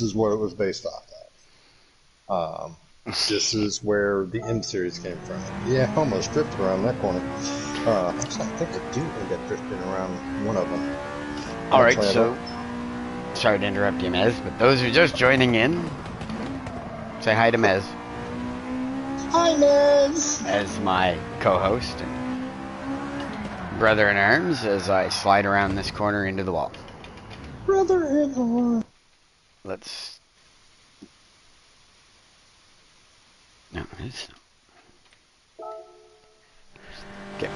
this is what it was based off of. This is where the M series came from. Yeah, almost drifted around that corner. Actually, I think I do end up drifting around one of them. Alright, so, sorry to interrupt you, Mez, but those who are just joining in, say hi to Mez. Hi, Mez! As my co-host and brother in arms as I slide around this corner into the wall. Brother in arms. Let's... No, it's... Okay.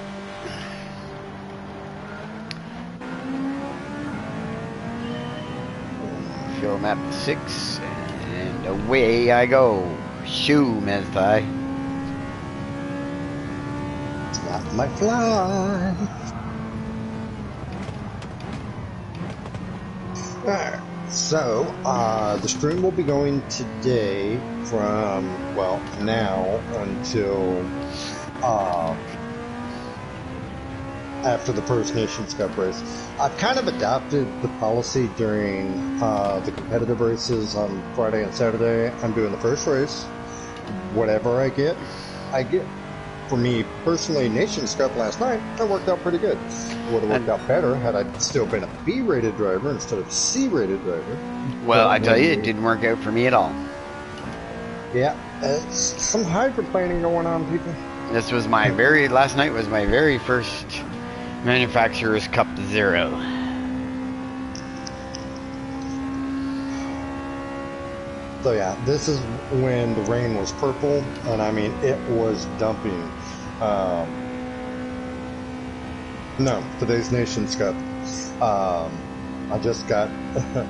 Fill map 6, and away I go. Shoo, Mezthai. Not my fly. Alright, so the stream will be going today from, well, now until after the First Nations Cup race. I've kind of adopted the policy during the competitive races on Friday and Saturday. I'm doing the first race. Whatever I get, I get. For me personally, Nations Cup last night, that worked out pretty good. Would have worked out better had I still been a B-rated driver instead of C-rated driver. Well, I tell you, it didn't work out for me at all. Yeah, some hydroplaning going on, people. This was my last night was my very first Manufacturer's Cup 0. So yeah, this is when the rain was purple, and I mean, it was dumping. No, today's Nations Cup. I just got a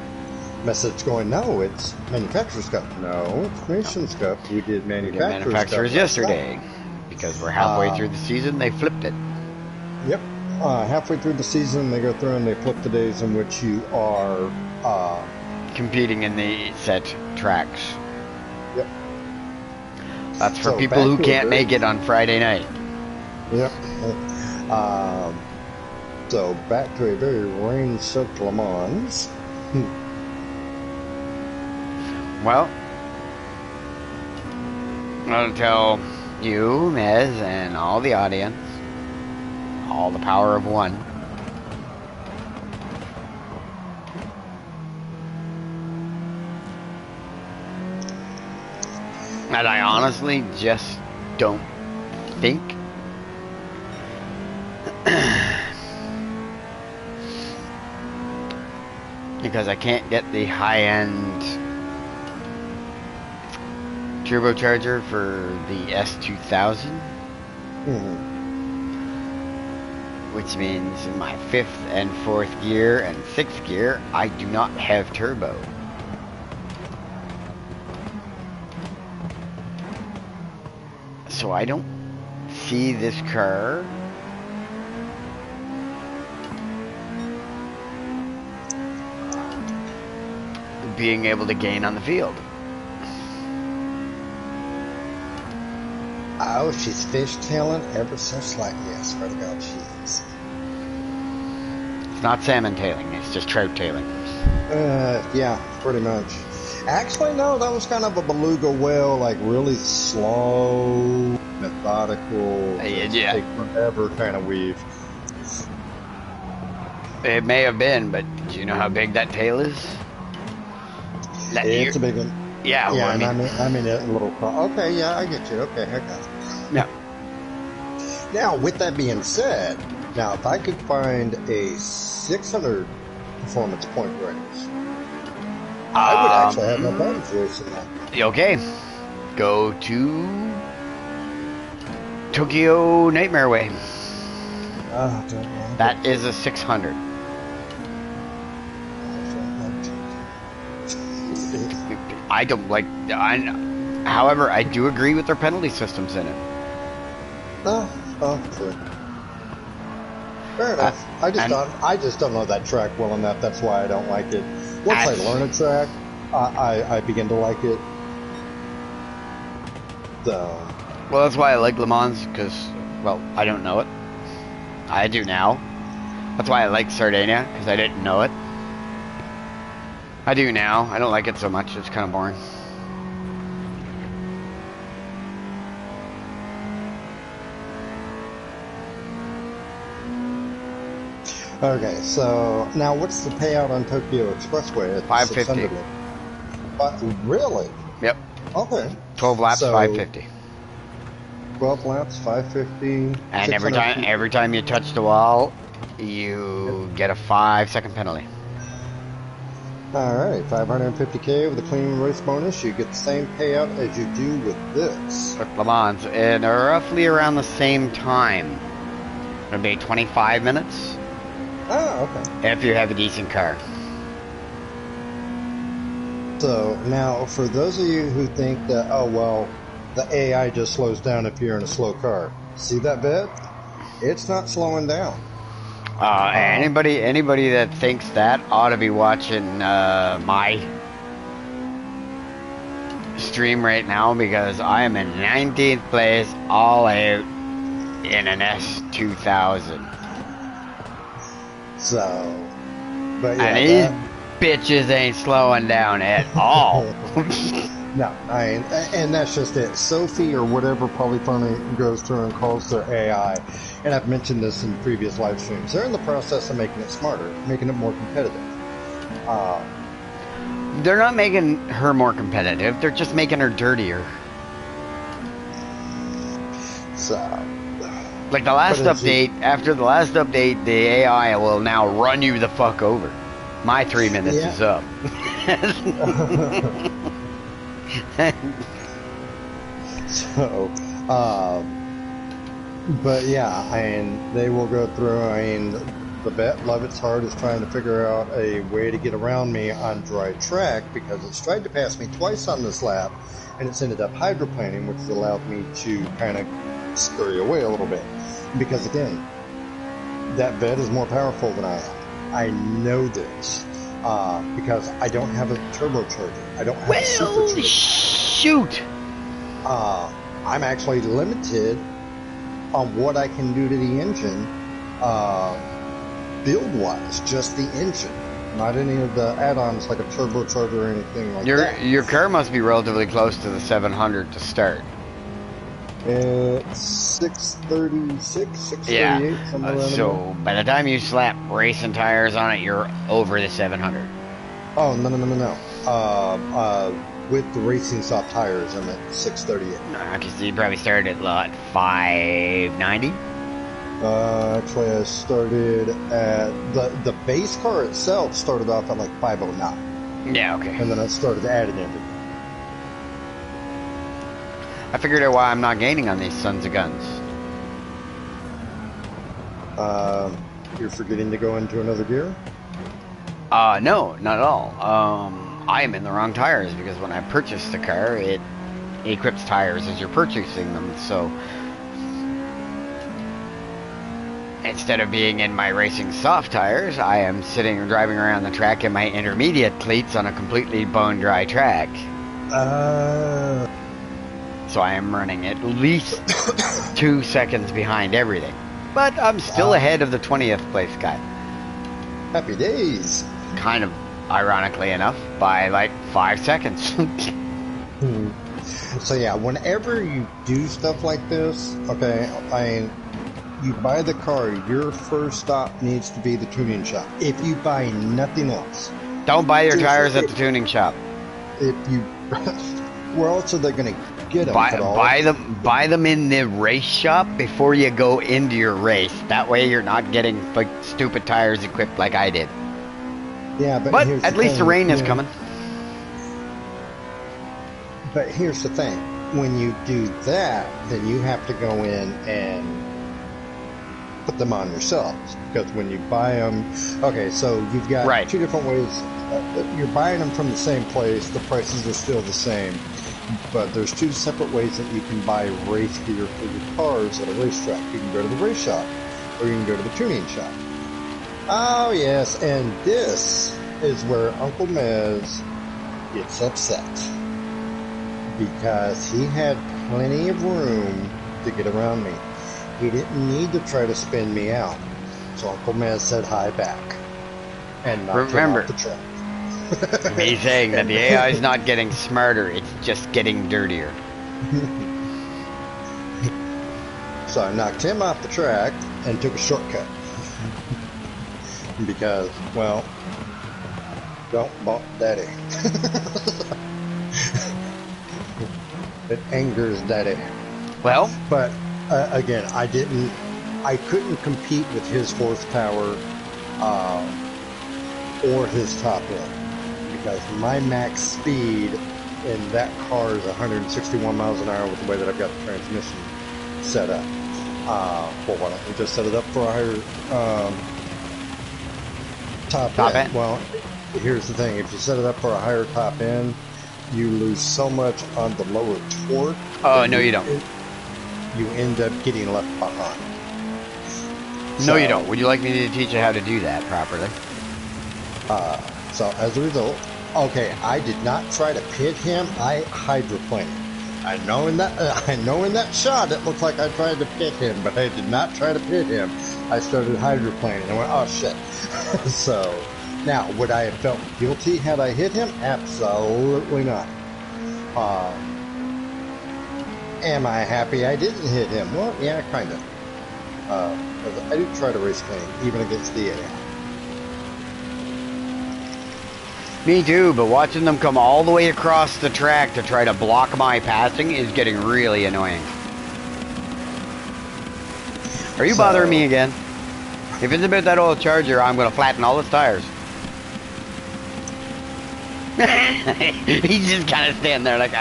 message going, no, it's Manufacturer's Cup. No, it's Nations Cup. We did Manufacturer's Cup yesterday. Because we're halfway through the season, they flipped it. Yep. Halfway through the season, they go through and they flip the days in which you are... competing in the set tracks. Yep. That's for people who can't make it on Friday night. Yep. So back to a very rain-soaked Le Mans. Well, I'll tell you, Mez, and all the audience, all the power of one. And I honestly just don't think because I can't get the high-end turbocharger for the S2000, which means in my 5th and 4th gear and 6th gear, I do not have turbo. So I don't see this car being able to gain on the field. Oh, she's fishtailing ever so slightly. I swear to God, she is. It's not salmon tailing, it's just trout tailing. Yeah, pretty much. Actually, no, that was kind of a beluga whale, like really slow, methodical, yeah. take forever kind of weave. It may have been, but do you know how big that tail is? It's a big one. Yeah, yeah, well, I mean a little. Okay, yeah, I get you. Okay, I got you. Yeah. Now, with that being said, now if I could find a 600 performance point race, I would actually have my body voice in that. Okay, go to Tokyo Nightmare Way. That is a 600. I don't like. However, I do agree with their penalty systems in it. True. Fair enough. I just don't know that track well enough. That's why I don't like it. Once I learn a track, I begin to like it. So. Well, that's why I like Le Mans, because, well, I don't know it. I do now. That's why I like Sardinia, because I didn't know it. I do now. I don't like it so much. It's kind of boring. Okay, so now what's the payout on Tokyo Expressway at 550. 600? Really? Yep. Okay. 12 laps, So 550. 12 laps, 550. And every time you touch the wall, you get a 5-second penalty. Alright, 550k with a clean race bonus. You get the same payout as you do with this. With Lemans, and roughly around the same time. It'll be 25 minutes. Oh, okay. If you have a decent car. So, now, for those of you who think that, oh, well, the AI just slows down if you're in a slow car. See that bit? It's not slowing down. Anybody that thinks that ought to be watching my stream right now, because I am in 19th place, all out in an S2000. So, but yeah, and these bitches ain't slowing down at all. No, and that's just it. Sophie or whatever Polyphony goes through and calls their AI, and I've mentioned this in previous live streams, they're in the process of making it smarter, making it more competitive. They're not making her more competitive, they're just making her dirtier. So, like the last update, after the last update, the AI will now run you the fuck over. My 3 minutes is up. So, but yeah, they will go through, the vet Lovett's Heart is trying to figure out a way to get around me on dry track because it's tried to pass me twice on this lap, and it's ended up hydroplaning, which has allowed me to kind of scurry away a little bit. Because again, that vet is more powerful than I am. I know this. Because I don't have a turbocharger. I don't have a supercharger. Shoot! I'm actually limited on what I can do to the engine, build-wise, just the engine. Not any of the add-ons like a turbocharger or anything like that. Your car must be relatively close to the 700 to start. It's 636, 638, somewhere around so there. by the time you slap racing tires on it, you're over the 700. Oh, no. With the racing soft tires, I'm at 638. Okay, so you probably started at, what, 590? Actually, I started at... The base car itself started off at like 509. Yeah, okay. And then I started adding everything. I figured out why I'm not gaining on these sons of guns. You're forgetting to go into another gear? No, not at all. I am in the wrong tires because when I purchased the car, it equips tires as you're purchasing them. So instead of being in my racing soft tires, I am sitting and driving around the track in my intermediate cleats on a completely bone dry track. So I am running at least 2 seconds behind everything. But I'm still ahead of the 20th place guy. Happy days. Kind of ironically enough, by like 5 seconds. So yeah, whenever you do stuff like this, okay, you buy the car, your first stop needs to be the tuning shop. If you buy nothing else. Don't buy your tires at the tuning shop. If you... Where else are they going to get them? Buy them in the race shop before you go into your race. That way you're not getting like stupid tires equipped like I did. Yeah, but at least the rain is coming. But here's the thing. When you do that, then you have to go in and put them on yourselves. Because when you buy them... Okay, so you've got two different ways. You're buying them from the same place. The prices are still the same. But there's two separate ways that you can buy race gear for your cars at a racetrack. You can go to the race shop, or you can go to the tuning shop. Oh yes, and this is where Uncle Mez gets upset. Because he had plenty of room to get around me. He didn't need to try to spin me out. So Uncle Mez said hi back. And knocked him off the track. Me saying that the AI is not getting smarter, it's just getting dirtier. So I knocked him off the track and took a shortcut. Because, well, don't bump daddy. It angers daddy. Well, But again, I couldn't compete with his horsepower or his top end because my max speed in that car is 161 miles an hour with the way that I've got the transmission set up. Well, why don't we just set it up for a higher top end? Well, here's the thing: if you set it up for a higher top end, you lose so much on the lower torque. oh no, you don't. You end up getting left behind. No, you don't. Would you like me to teach you how to do that properly? So as a result, okay, I did not try to pit him. I hydroplaned. I know in that shot it looked like I tried to pit him, but I did not try to pit him. I started hydroplaning. I went, oh shit. So now, would I have felt guilty had I hit him? Absolutely not. Am I happy I didn't hit him? Well, yeah, kind of. I do try to race clean, even against the AI. Me too, but watching them come all the way across the track to try to block my passing is getting really annoying. Are you bothering me again? If it's about that old Charger, I'm going to flatten all its tires. He's just kind of standing there like,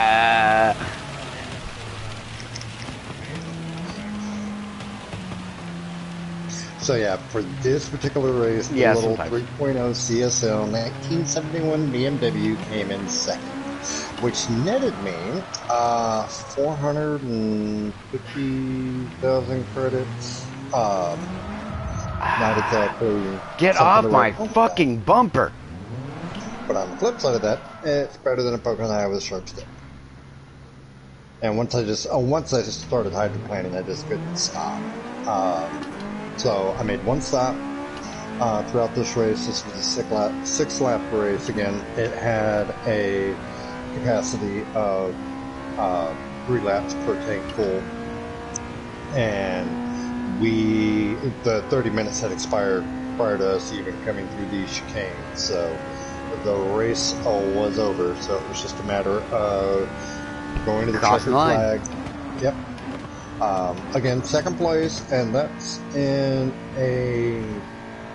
So yeah, for this particular race, the little 3.0 CSL 1971 BMW came in second, which netted me 450,000 credits. Not exactly. Get off my fucking bumper! But on the flip side of that, it's better than a poke in the eye with a sharp stick. And once I just started hydroplaning, I just couldn't stop. So I made one stop throughout this race. This was a six-lap race. Again, it had a capacity of 3 laps per tank full, and the 30 minutes had expired prior to us even coming through these chicanes. So the race was over. So it was just a matter of going to the checkered flag. Yep. Again, second place, and that's in a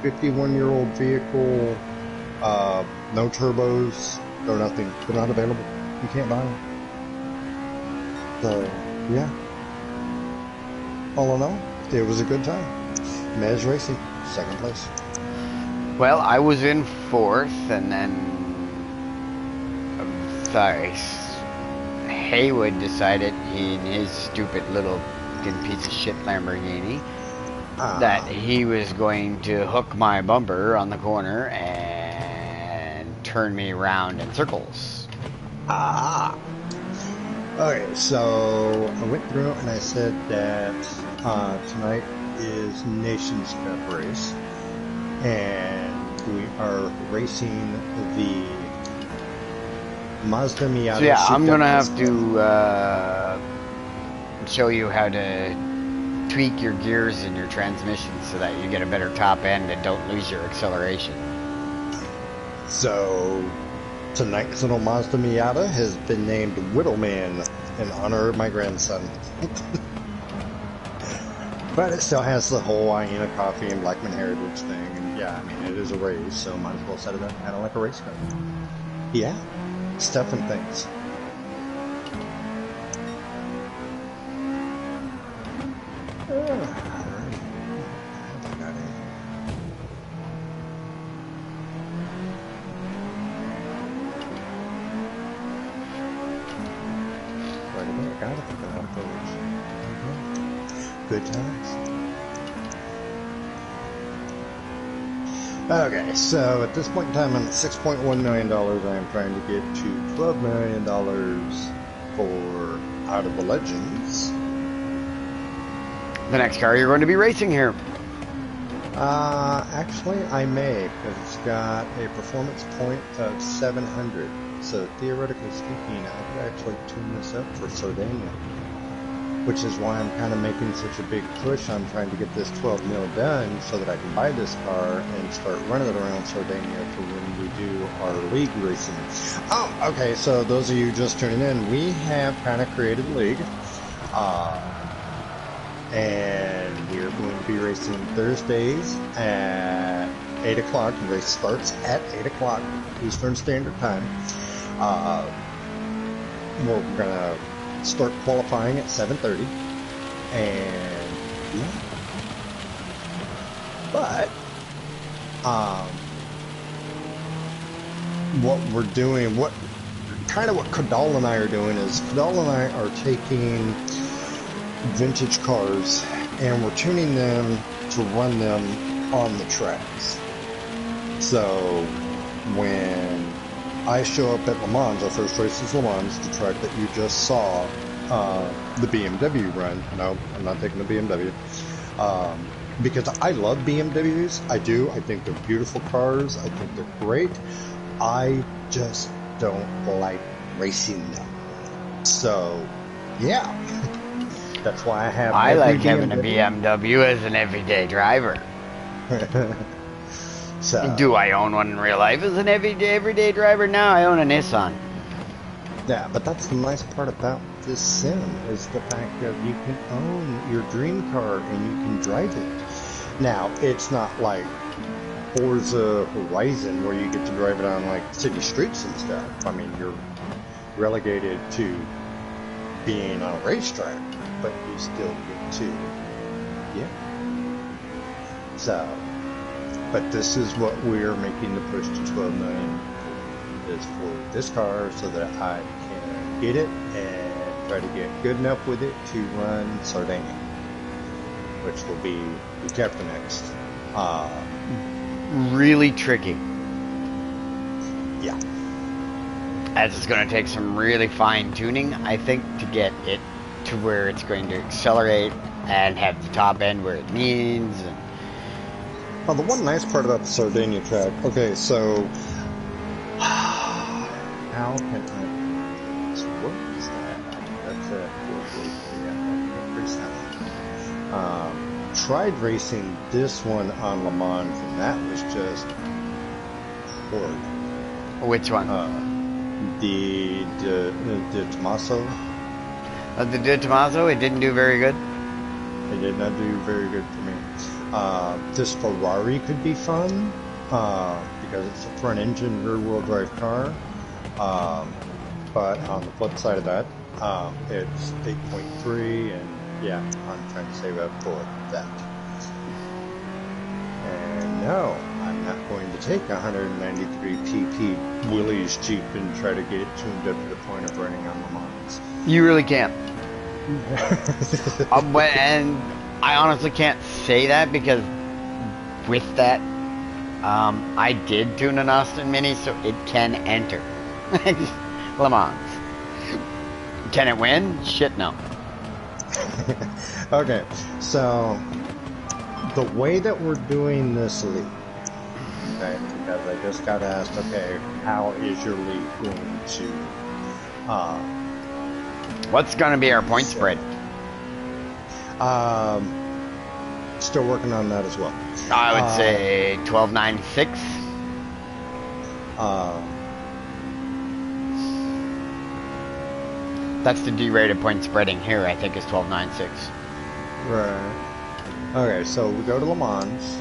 51-year-old vehicle. No turbos, no nothing. They're not available. You can't buy them. So, yeah. All in all, it was a good time. Mez Racing, second place. Well, I was in fourth, and then Haywood decided in his stupid little piece of shit Lamborghini that he was going to hook my bumper on the corner and turn me around in circles. Okay, so I went through and I said that tonight is Nations Cup race, and we are racing the Mazda Miata. So yeah, I'm gonna have to show you how to tweak your gears and your transmission so that you get a better top end and don't lose your acceleration. So tonight's little Mazda Miata has been named Whittleman in honor of my grandson. But it still has the whole Iena coffee and Blackman heritage thing, and yeah, I mean, it is a race, so might as well set it up kind of like a race car. Yeah, stuff and things. Good times. Okay, so at this point in time, I'm at $6.1 million. I am trying to get to $12 million for Out of the Legends. The next car you're going to be racing here. Actually, I may, because it's got a performance point of 700. So theoretically speaking, I could actually tune this up for Sardinia, which is why I'm kind of making such a big push on trying to get this 12 mil done so that I can buy this car and start running it around Sardinia for when we do our league racing. Oh, okay, so those of you just tuning in, we have kind of created a league. And we're going to be racing Thursdays at 8 o'clock. The race starts at 8 o'clock Eastern Standard Time. We're going to start qualifying at 7:30. And yeah. But what we're doing, what Kadal and I are doing is Kadal and I are taking vintage cars and we're tuning them to run them on the tracks. So when I show up at Lemans, our first race is Lemans, the track that you just saw the BMW run. No, I'm not taking the BMW. Because I love BMWs. I do. I think they're beautiful cars. I think they're great. I just don't like racing them. So, yeah. That's why I have. I like having a BMW as an everyday driver. So, do I own one in real life as an everyday driver? Now I own a Nissan. Yeah, but that's the nice part about this sim is the fact that you can own your dream car and you can drive it. Now, it's not like Forza Horizon where you get to drive it on like city streets and stuff. I mean, you're relegated to being on a racetrack, but you still get to, yeah. So, but this is what we're making the push to 12 million is for this car so that I can get it and try to get good enough with it to run Sardinia, which will be the chapter next. Really tricky. Yeah. As it's going to take some really fine tuning, I think, to get it to where it's going to accelerate and have the top end where it needs. And well, the one nice part about the Sardinia track, okay, so how can I, so what is that? That's a 443, tried racing this one on Le Mans, and that was just horrid. Which one? The Tommaso. The De Tomaso, it didn't do very good. It did not do very good for me. This Ferrari could be fun because it's a front-engine, rear-wheel drive car. But on the flip side of that, it's 8.3, and yeah, I'm trying to save up for that. And no, I'm not going to take 193 PP Willys Jeep and try to get it tuned up to the point of running on Le Mans. You really can't. And I honestly can't say that because with that, I did tune an Austin Mini, so it can enter Le Mans. Can it win? Shit, no. Okay, so the way that we're doing this league, okay, because I just got asked, okay, how is your league going to, what's going to be our point spread? Still working on that as well. I would say 12.96. That's the D-rated point spreading here, I think, is 12.96. Right. Okay, so we go to Le Mans.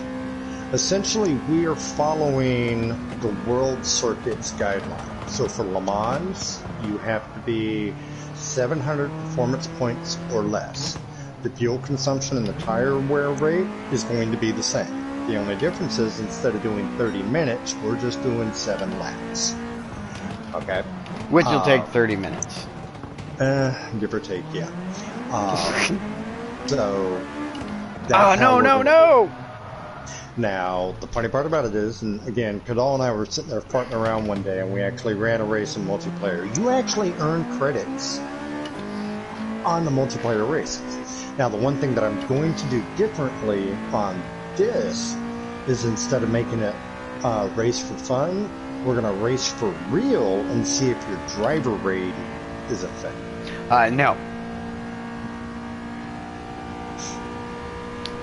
Essentially, we are following the World Circuit's guidelines. So for Le Mans, you have to be 700 performance points or less. The fuel consumption and the tire wear rate is going to be the same. The only difference is instead of doing 30 minutes, we're just doing 7 laps. Okay? Which will take 30 minutes. Give or take, yeah. So... Oh, no! Now, the funny part about it is, and again, Kadal and I were sitting there farting around one day, and we actually ran a race in multiplayer. You actually earn credits on the multiplayer races. Now, the one thing that I'm going to do differently on this is instead of making it race for fun. We're gonna race for real and see if your driver rating is affected. No.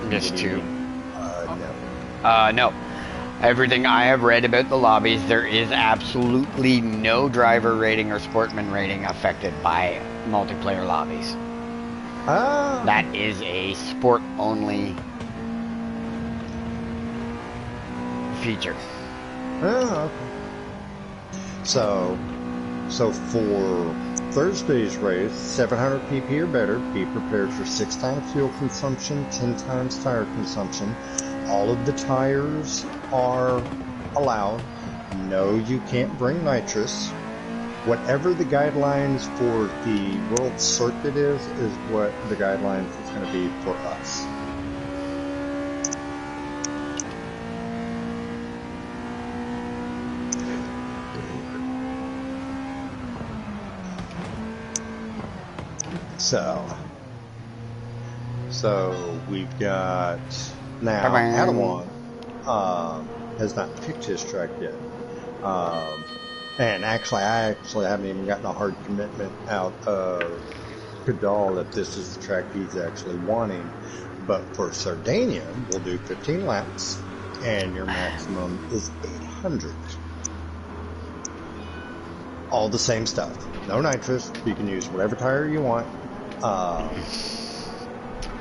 Just two. No. No. Everything I have read about the lobbies, there is absolutely no driver rating or sportsman rating affected by multiplayer lobbies. Ah. That is a sport only feature. Oh, okay. So for Thursday's race, 700 pp or better, be prepared for 6 times fuel consumption, 10 times tire consumption. All of the tires are allowed. No, you can't bring nitrous. Whatever the guidelines for the world circuit is what the guidelines is going to be for us. So we've got now Adawan has not picked his track yet, and I haven't even gotten a hard commitment out of Kadal if this is the track he's actually wanting. But for Sardinia, we'll do 15 laps, and your maximum is 800. All the same stuff. No nitrous. You can use whatever tire you want.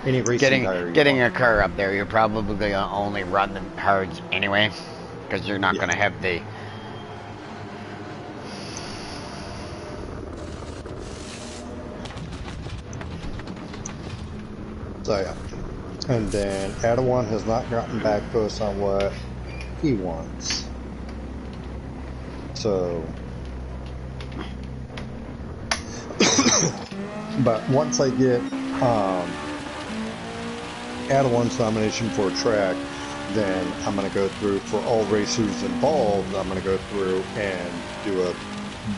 Any racing tire. Getting a car up there, you're probably going to only run the hards anyway, because you're not going to have the. So yeah, and then Adawan has not gotten back to us on what he wants. So. But once I get Adawan's nomination for a track, then I'm going to go through for all racers involved. I'm going to go through and do a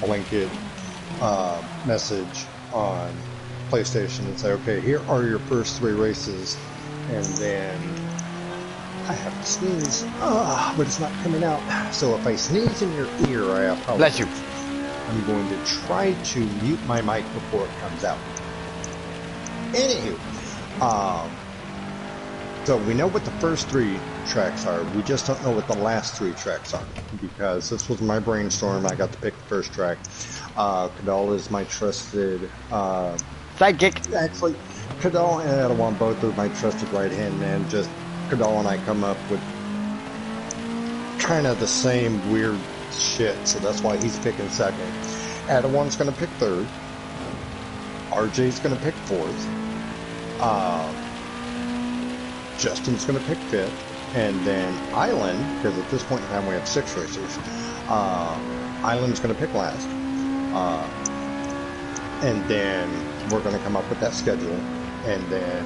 blanket message on PlayStation and say, okay, here are your first 3 races, and then I have to sneeze, but it's not coming out. So if I sneeze in your ear, I apologize. Bless you. I'm going to try to mute my mic before it comes out. Anywho, so we know what the first 3 tracks are. We just don't know what the last 3 tracks are, because this was my brainstorm. I got to pick the first track. Kadal is my trusted sidekick. Actually, Kadal and Adawan both are my trusted right-hand man. Just Kadal and I come up with kind of the same weird shit, so that's why he's picking second. Adawan's going to pick third. RJ's going to pick fourth. Justin's going to pick fifth. And then Island, because at this point in time we have 6 racers, Island's going to pick last. And then we're going to come up with that schedule. And then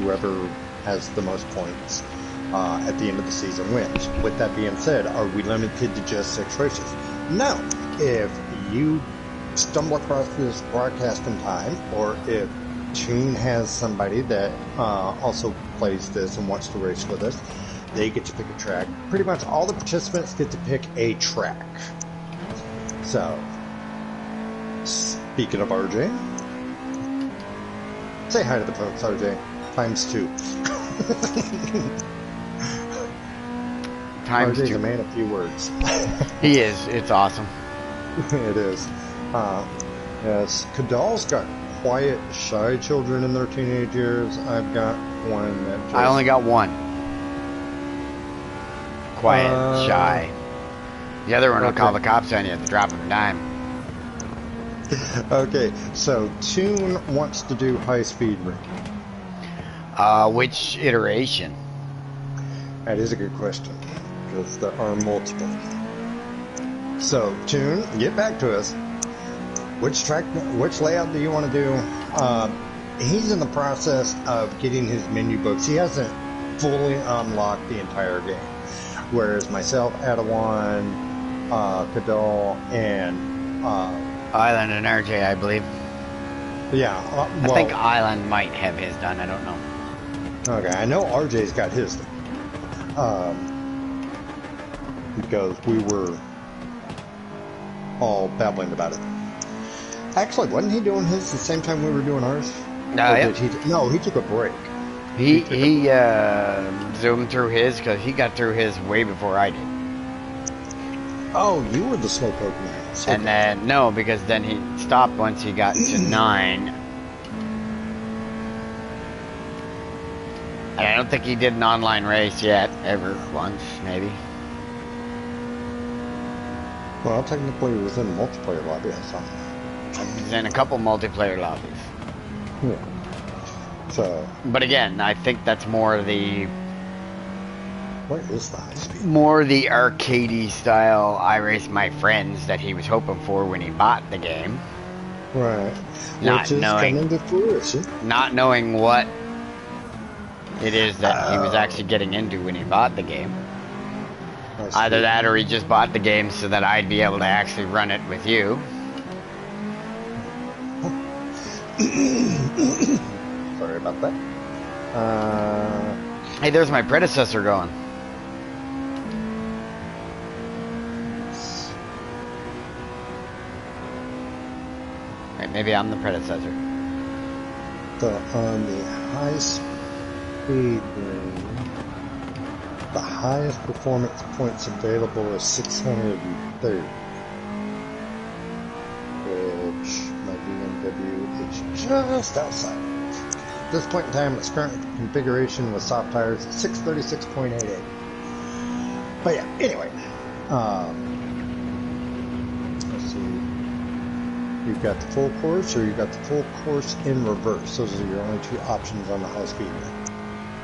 whoever has the most points at the end of the season wins. With that being said, are we limited to just 6 races? No. If you stumble across this broadcast in time, or if Toon has somebody that also plays this and wants to race with us, they get to pick a track. Pretty much all the participants get to pick a track. So, speaking of RJ, say hi to the folks, RJ. Times 2. Times RJ's 2. a man of few words. He is. It's awesome. It is. Yes, Kadal's got quiet, shy children in their teenage years. I've got one that just... I only got one. Quiet, shy. The other one will call the cops on you at the drop of a dime. Okay, so Toon wants to do high-speed ring. Which iteration? That is a good question, because there are multiple. So, Toon, get back to us. Which layout do you want to do? He's in the process of getting his menu books. He hasn't fully unlocked the entire game. Whereas myself, Adawan, Kadal, and... Island and RJ, I believe. Yeah. I think Island might have his done. I don't know. Okay, I know RJ's got his. because we were all babbling about it. Actually, wasn't he doing his the same time we were doing ours? Yep. Did he? No, he took a break. He zoomed through his because he got through his way before I did. Oh, you were the slowpoke man. And then no, because then he stopped once he got to 9. And I don't think he did an online race yet, ever once, maybe. Well, technically, it was in a multiplayer lobby. I saw. He's in a couple multiplayer lobbies. Yeah. So. But again, I think that's more the. What is the high speed? More the arcadey style I race my friends that he was hoping for when he bought the game. Right. Not Which is knowing, coming to fruition. Not knowing what it is that he was actually getting into when he bought the game. Either that or he just bought the game so that I'd be able to actually run it with you. Sorry about that. Hey, there's my predecessor going. Right, maybe I'm the predecessor. So on the high speed range, the highest performance points available is 630, which my BMW is just outside. At this point in time, its current configuration with soft tires is 636.88. But yeah, anyway, let's see. You've got the full course, or you've got the full course in reverse. Those are your only two options on the high speed range.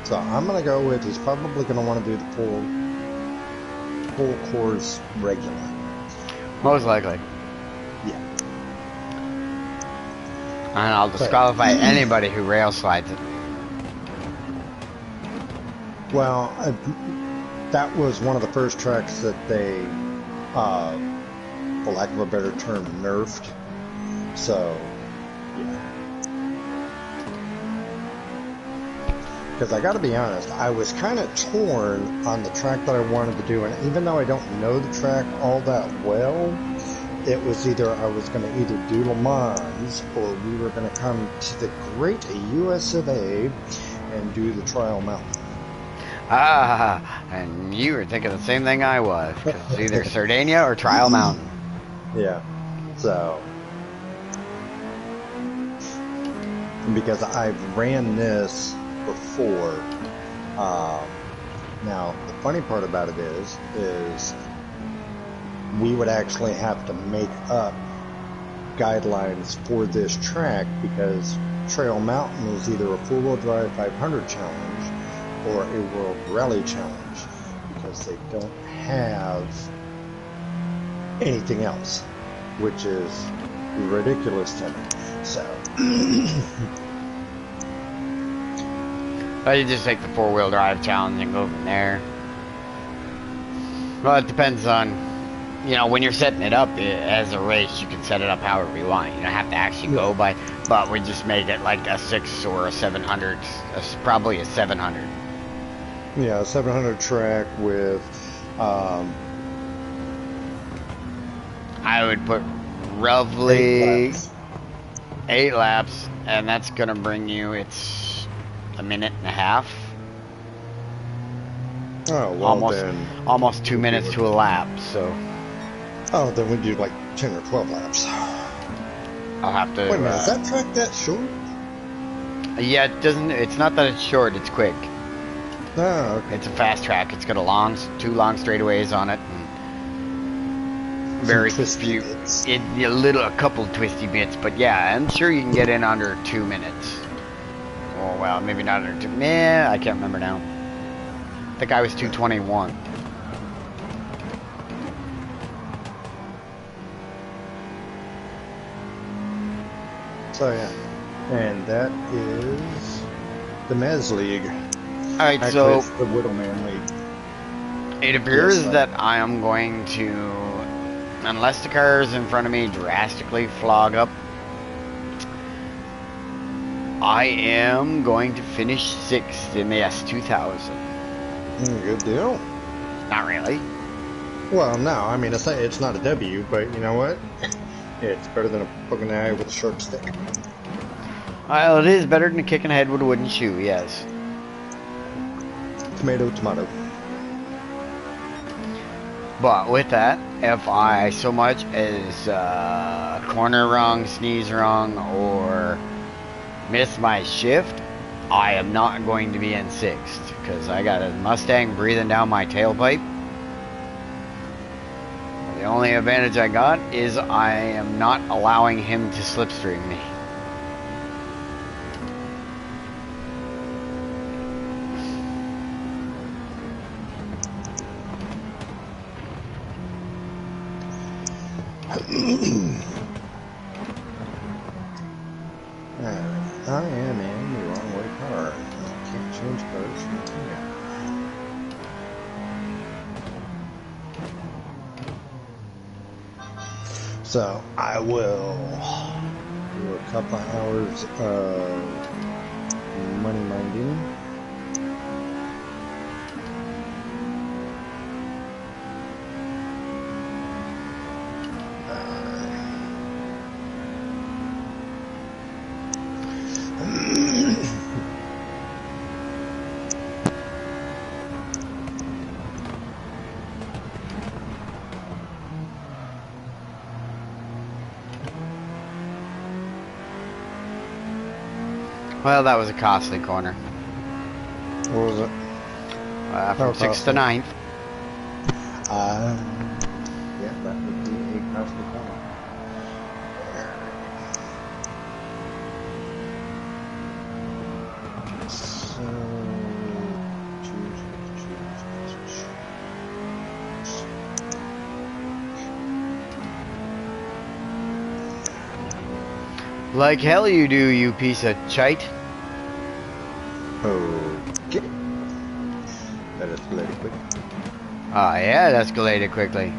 So I'm going to go with, he's probably going to want to do the full course regular. Most likely. Yeah. And I'll disqualify anybody who rail slides it. Well, that was one of the first tracks that they, for lack of a better term, nerfed. So, yeah. Because I got to be honest, I was kind of torn on the track that I wanted to do, and even though I don't know the track all that well, it was either I was going to either do Lemans or we were going to come to the great US of A and do the Trial Mountain. Ah, and you were thinking the same thing I was. 'Cause it's either Sardinia or Trial Mountain. Yeah, so. Because I've ran this before. Now, the funny part about it is we would actually have to make up guidelines for this track because Trail Mountain is either a four-wheel drive 500 challenge or a World Rally challenge because they don't have anything else, which is ridiculous to me. So. Well, you just take the four-wheel drive challenge and go from there. Well, it depends on, you know, when you're setting it up as a race, you can set it up however you want. You don't have to actually go by, but we just made it like a 6 or a 700, probably a 700. Yeah, a 700 track with, I would put roughly 8 laps, and that's going to bring you, it's a minute and a half. Oh, well almost 2 minutes to a lap, so. Oh, then we do like 10 or 12 laps. I'll have to. Wait a minute, is that track that short? Yeah, it's not that it's short, it's quick. Oh, okay. It's a fast track. It's got two long straightaways on it. And very few. A couple twisty bits, but yeah, I'm sure you can get in under 2 minutes. Oh, well, maybe not under 2. Nah, I can't remember now. I think I was 2:21. So, yeah. And that is the Mez League. Alright, actually, so. It's the Widowman League. It appears that I am going to, unless the cars in front of me drastically flog up, I am going to finish 6th in the S2000. Good deal. Not really. Well, no, I mean, it's not a W, but you know what? It's better than a poke in the eye with a sharp stick. Well, it is better than a kick in the head with a wooden shoe, yes. Tomato, tomato. But with that, if I so much as corner wrong, sneeze wrong, or miss my shift, I am not going to be in sixth because I got a Mustang breathing down my tailpipe. The only advantage I got is I am not allowing him to slipstream me. I am in the wrong way car. I can't change cars from here. So I will do a couple hours of money minding. Well, that was a costly corner. What was it? From 6th to 9th. Yeah, that would be a costly corner. So, choose. Like hell you do, you piece of shite. Okay. That escalated quick. Yeah, it escalated quickly.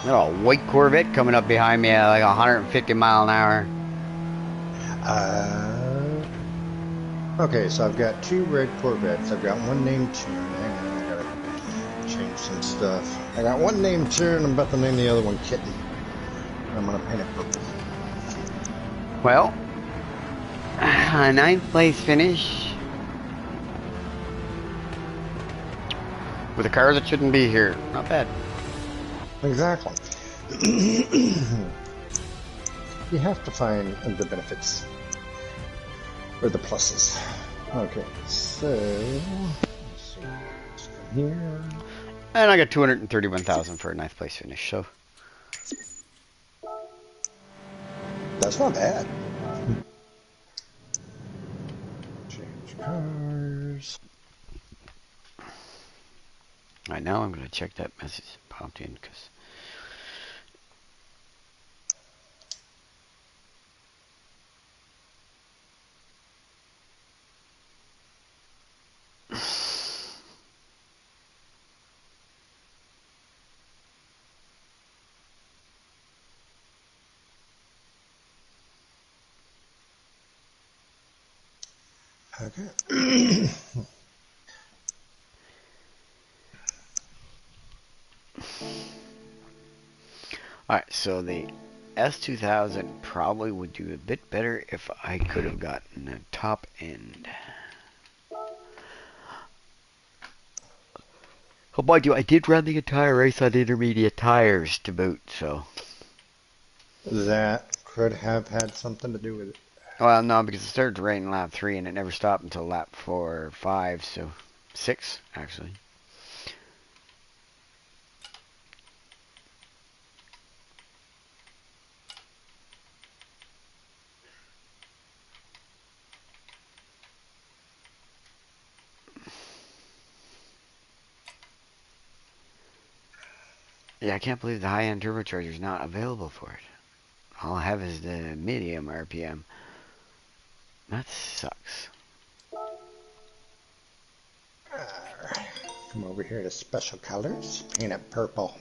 Got a white Corvette coming up behind me at like 150 mile an hour. Okay, so I've got two red Corvettes. I've got one named Tune. Hang on, I gotta change some stuff. I got one named Tune, I'm about to name the other one Kitten. I'm gonna paint it purple. Well, a 9th place finish with a car that shouldn't be here. Not bad. Exactly. You have to find the benefits. Or the pluses. Okay, so let's see what's here. And I got 231,000 for a 9th place finish, so that's not bad. Change cars. right now I'm going to check that message popped in because Okay. Alright, so the S2000 probably would do a bit better if I could have gotten a top end. Oh, mind you, I did run the entire race on intermediate tires to boot, so. That could have had something to do with it. Well, no, because it started to rain in lap 3 and it never stopped until lap 4 or 5, so 6, actually. Yeah, I can't believe the high-end turbocharger is not available for it. All I have is the medium RPM. That sucks. Come over here to special colors. Paint it purple.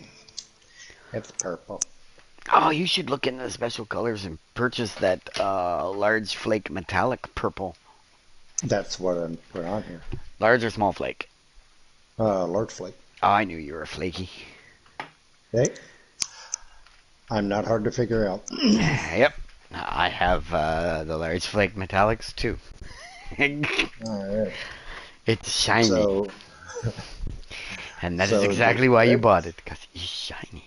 It's purple. Oh, you should look into the special colors and purchase that large flake metallic purple. That's what I put on here. Large or small flake? Large flake. Oh, I knew you were flaky. Okay. I'm not hard to figure out. Yep. I have the large flake metallics too. All right. It's shiny. So, And that is so the exactly why you red, bought it, because it's shiny.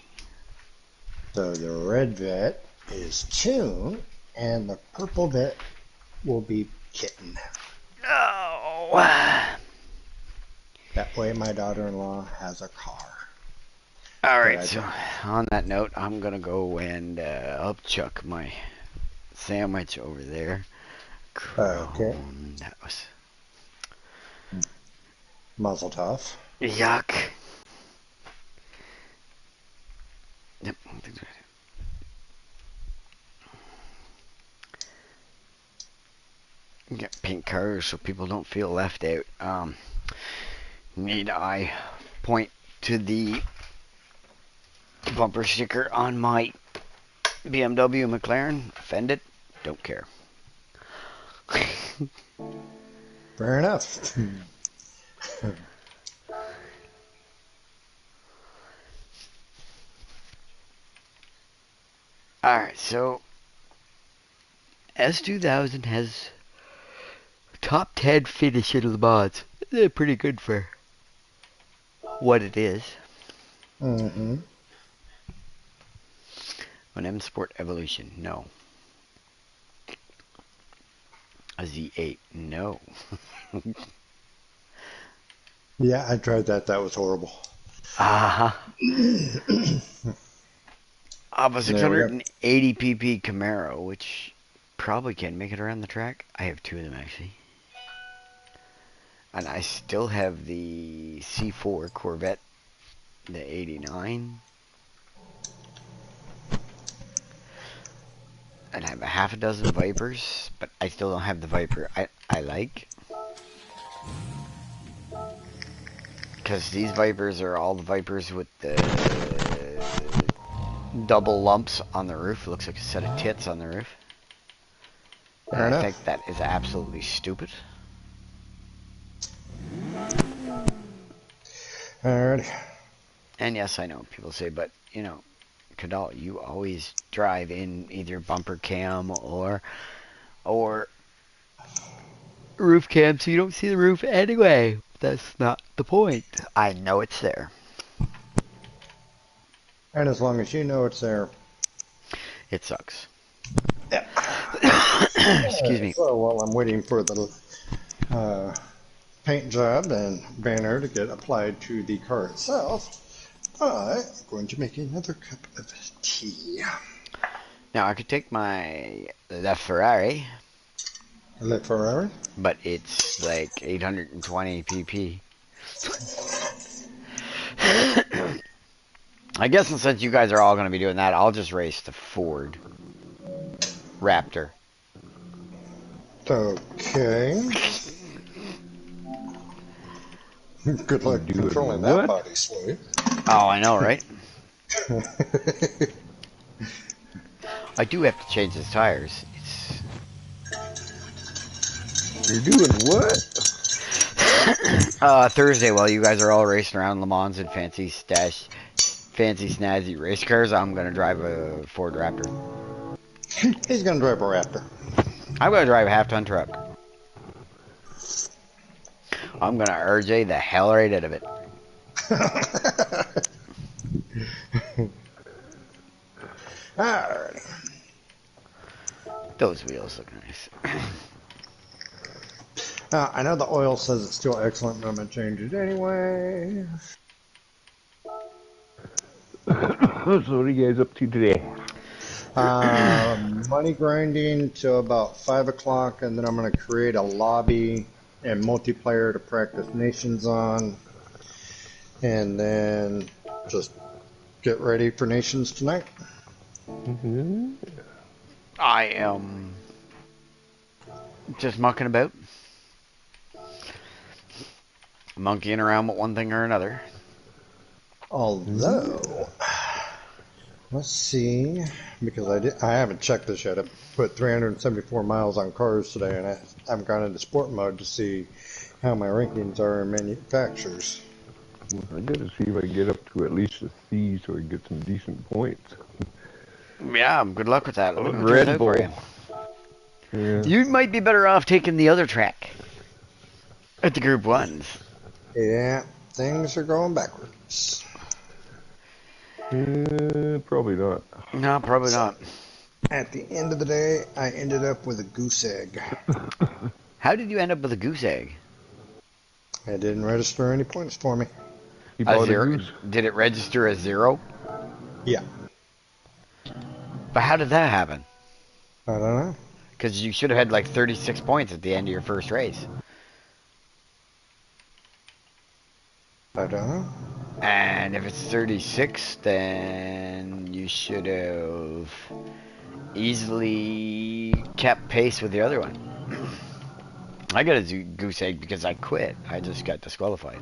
so the red vet is Tune, and the purple vet will be Kitten. Oh. That way, my daughter-in-law has a car. Alright, so on that note, I'm going to go and upchuck my sandwich over there. Okay. That was... Muzzle tough. Yuck. Yep. Get pink cars so people don't feel left out. Need I point to the bumper sticker on my BMW McLaren? Offended? Don't care. Fair enough. Alright, so S2000 has top 10 finish in Le Mans. They're pretty good for what it is. Mm-hmm. An M Sport Evolution, no. A Z8, no. Yeah, I tried that. That was horrible. Uh-huh. Of a There we go. 680 pp Camaro, which probably can make it around the track. I have two of them actually. And I still have the C4 Corvette, the 89. And I have a half a dozen Vipers, but I still don't have the Viper I like. Because these Vipers are all the Vipers with the double lumps on the roof. It looks like a set of tits on the roof. And Fair I enough. think that is absolutely stupid. Alrighty. And yes, I know people say, but you know, Kadal, you always drive in either bumper cam or roof cam, so you don't see the roof anyway. That's not the point. I know it's there. And as long as you know it's there. It sucks. Yeah. Excuse me. So while I'm waiting for the paint job and banner to get applied to the car itself, I'm going to make another cup of tea. Now I could take the Ferrari, Le Ferrari? but it's like 820 pp. I guess since you guys are all going to be doing that, I'll just race the Ford Raptor. Okay. Good luck controlling that body sway. Oh, I know, right? I do have to change his tires. You're doing what? Thursday, while you guys are all racing around Le Mans in fancy snazzy race cars, I'm gonna drive a Ford Raptor. He's gonna drive a Raptor. I'm gonna drive a half-ton truck. I'm gonna RJ the hell right out of it. Alright. Those wheels look nice. I know the oil says it's still excellent, but I'm gonna change it anyway. So what are you guys up to today? Money grinding till about 5 o'clock, and then I'm going to create a lobby and multiplayer to practice nations on, and then just get ready for nations tonight. Mm-hmm. I am just mucking about, monkeying around with one thing or another. Although, let's see, because I haven't checked this yet. I put 374 miles on cars today, and I haven't gone into sport mode to see how my rankings are in manufacturers. I gotta see if I can get up to at least a C so I can get some decent points. Yeah, good luck with that. Let me know what turns Red out for you. Bull. Yeah. You might be better off taking the other track at the Group 1s. Yeah, things are going backwards. Probably not. No, probably So, not. at the end of the day, I ended up with a goose egg. How did you end up with a goose egg? It didn't register any points for me. He A bought a zero? goose. Did it register as 0? Yeah, But how did that happen? I don't know. Because you should have had like 36 points at the end of your first race. I don't know. And if it's 36, then you should have easily kept pace with the other one. I got a goose egg because I quit. I just got disqualified.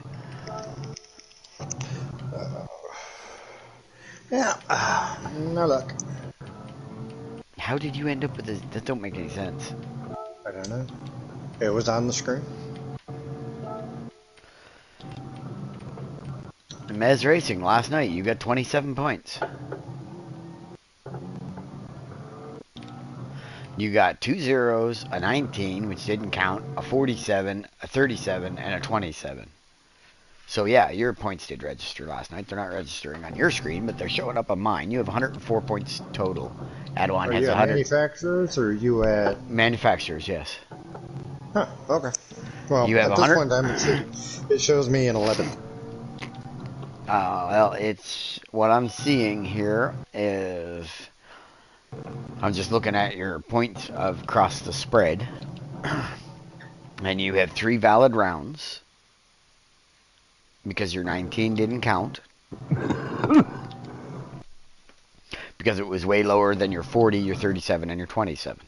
Yeah, no luck. How did you end up with this? That don't make any sense. I don't know. It was on the screen. Mez Racing last night, you got 27 points. You got 2 zeros, a 19, which didn't count, a 47, a 37, and a 27. So yeah, your points did register last night. They're not registering on your screen, but they're showing up on mine. You have 104 points total. Adawan Are has you at 100. manufacturers or are you at... Manufacturers, yes. Huh, okay. Well, You have at this 100. point in time, it shows me an 11. Well, it's what I'm seeing here is I'm just looking at your points of across the spread, and you have 3 valid rounds because your 19 didn't count because it was way lower than your 40, your 37, and your 27.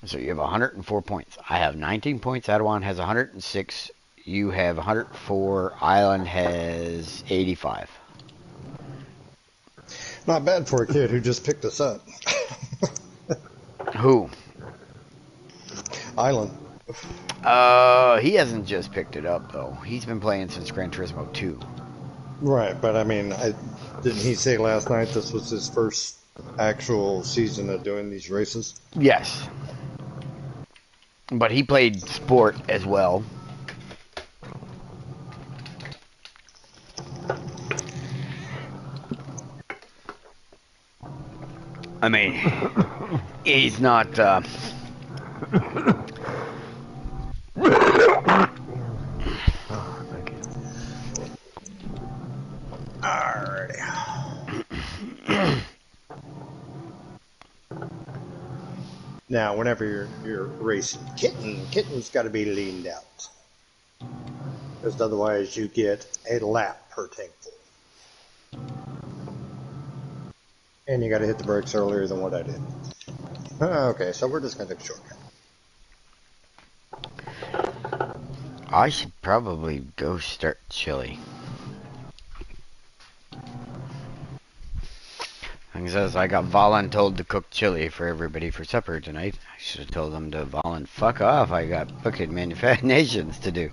So you have 104 points. I have 19 points. Adawan has 106. You have 104. Island has 85. Not bad for a kid who just picked us up. Who? Island. He hasn't just picked it up though. He's been playing since Gran Turismo 2. Right, but I mean, didn't he say last night this was his first actual season of doing these races? Yes. But he played sport as well. I mean, he's not. Alrighty. Now, whenever you're racing kitten's got to be leaned out, because otherwise you get a lap per tank full, and you got to hit the brakes earlier than what I did. Okay, so we're just gonna take a shortcut. I should probably go start chili. Thing says I got voluntold to cook chili for everybody for supper tonight. I should have told them to fuck off. I got fucking nations to do.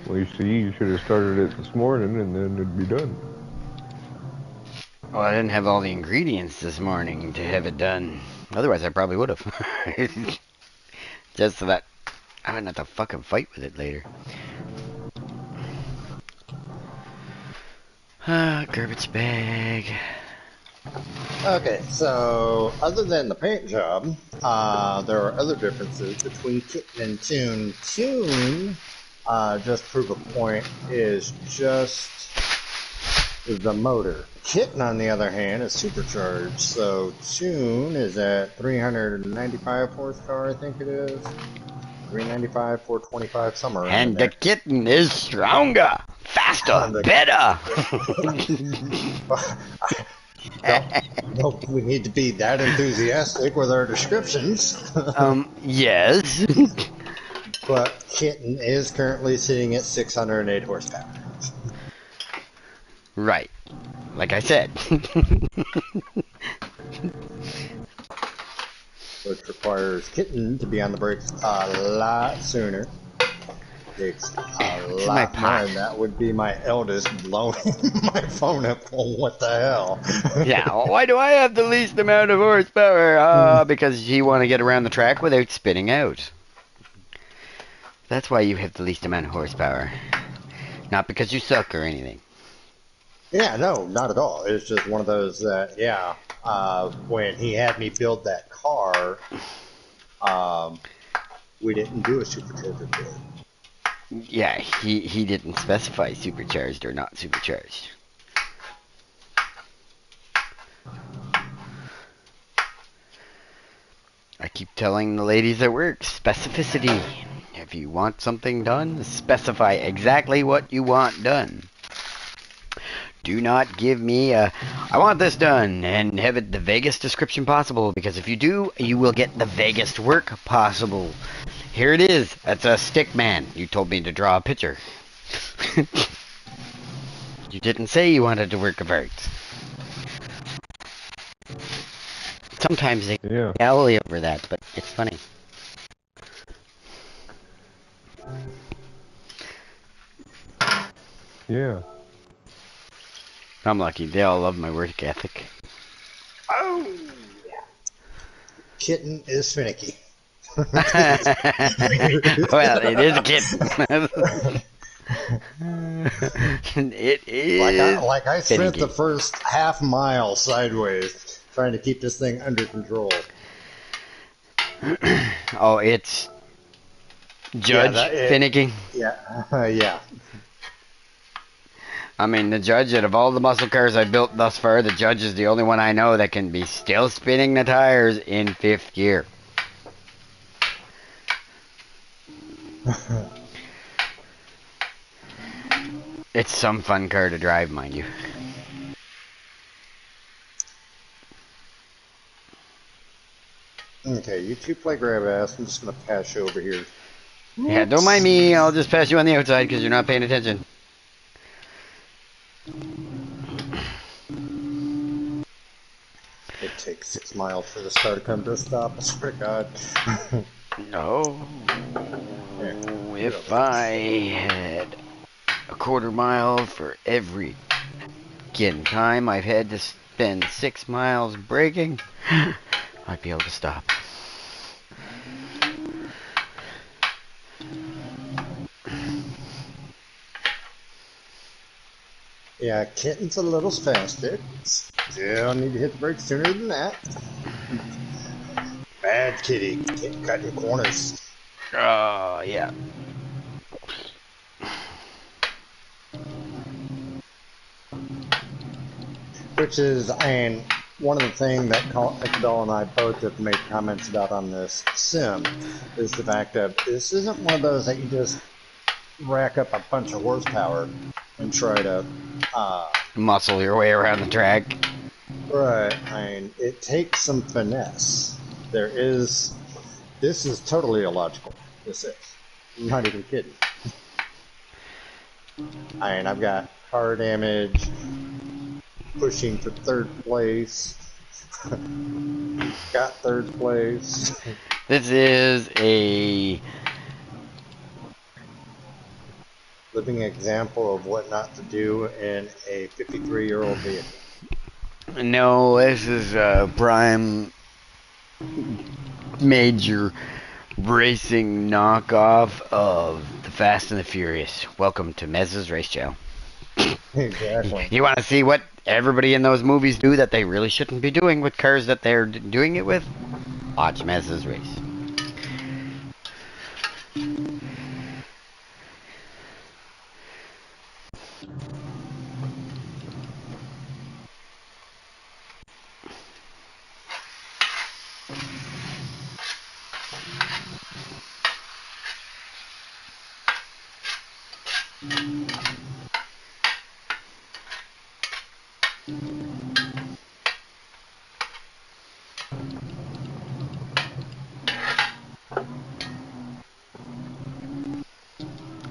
Well, you see, you should have started it this morning and then it'd be done. Well, I didn't have all the ingredients this morning to have it done. Otherwise, I probably would have. Just so that I wouldn't have to fucking fight with it later. Garbage bag. Okay, so other than the paint job, there are other differences between Kitten and Tune. Tune, just prove a point, is just the motor. Kitten, on the other hand, is supercharged. So Tune is at 395 horsepower, I think it is. 395, 425, somewhere around And there. the kitten is stronger, faster, better. No, we need to be that enthusiastic with our descriptions. Yes. But Kitten is currently sitting at 608 horsepower. Right. Like I said. Which requires Kitten to be on the brakes a lot sooner. takes a It's in my lot more, pot. and that would be my eldest blowing my phone up. Oh, what the hell? Yeah, well, why do I have the least amount of horsepower? Because you want to get around the track without spinning out. That's why you have the least amount of horsepower. Not because you suck or anything. Yeah, no, not at all. It's just one of those that, yeah, when he had me build that car, we didn't do a supercharger to it. Yeah, he didn't specify supercharged or not supercharged. I keep telling the ladies at work, specificity. If you want something done, specify exactly what you want done. Do not give me a, I want this done, and have it the vaguest description possible, because if you do, you will get the vaguest work possible. Here it is. That's a stick man. You told me to draw a picture. You didn't say you wanted to work of art. Sometimes they alley over that, but it's funny. Yeah. I'm lucky. They all love my work ethic. Oh! Kitten is finicky. Well, it is a kitten. It is like I spent finicky. the first half mile sideways trying to keep this thing under control. Oh, it's Judge finicky. Yeah, yeah. I mean, the Judge, out of all the muscle cars I built thus far, the Judge is the only one I know that can be still spinning the tires in fifth gear. It's some fun car to drive, mind you. Okay, you two play grab ass. I'm just gonna pass you over here. Yeah, don't mind me. I'll just pass you on the outside because you're not paying attention. It takes 6 miles for this car to come to a stop. I swear to God. No. If I had a quarter mile for every time I've had to spend 6 miles braking, I'd be able to stop. Yeah, Kitten's a little faster. Still need to hit the brakes sooner than that. Bad kitty. Can't cut in corners. Oh, yeah. Which is, and one of the things that Bell and I both have made comments about on this sim is the fact that this isn't one of those that you just rack up a bunch of horsepower and try to muscle your way around the track. Right. I mean, it takes some finesse. This is totally illogical. This is. I'm not even kidding. I mean, I've got car damage, pushing for third place. Got third place. This is a living example of what not to do in a 53-year-old vehicle. No, this is a prime major racing knockoff of the Fast and the Furious. Welcome to Mez's Race Show. Exactly. You want to see what everybody in those movies do that they really shouldn't be doing with cars that they're doing it with? Watch Mez's Race.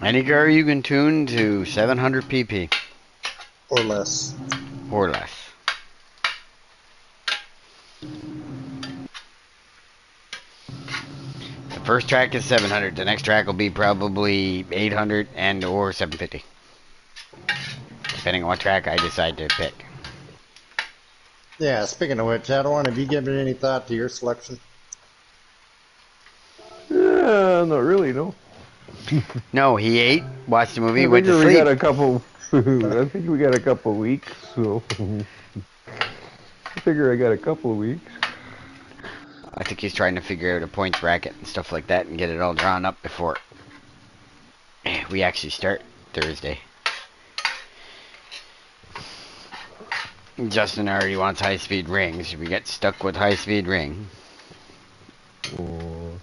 Any car you can tune to 700 pp. Or less. Or less. First track is 700. The next track will be probably 800 and or 750. Depending on what track I decide to pick. Yeah, speaking of which, Adawan, have you given any thought to your selection? Not really, no. No, he ate, watched the movie, I went to figure we sleep. got a couple. I think we got a couple weeks, so I figure I got a couple of weeks. I think he's trying to figure out a points bracket and stuff like that and get it all drawn up before we actually start Thursday. Justin already wants high-speed ring. Should we get stuck with high-speed ring? Oh.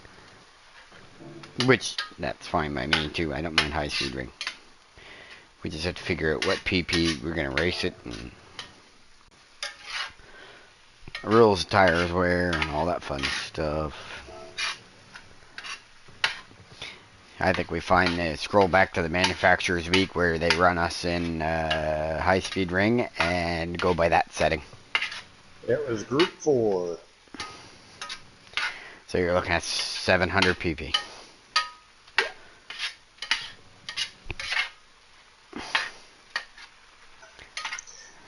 Which, that's fine by me too. I don't mind high-speed ring. We just have to figure out what PP we're going to race it and rules, tires wear, and all that fun stuff. I think we scroll back to the manufacturer's week where they run us in high-speed ring and go by that setting. It was Group 4. So you're looking at 700 PP.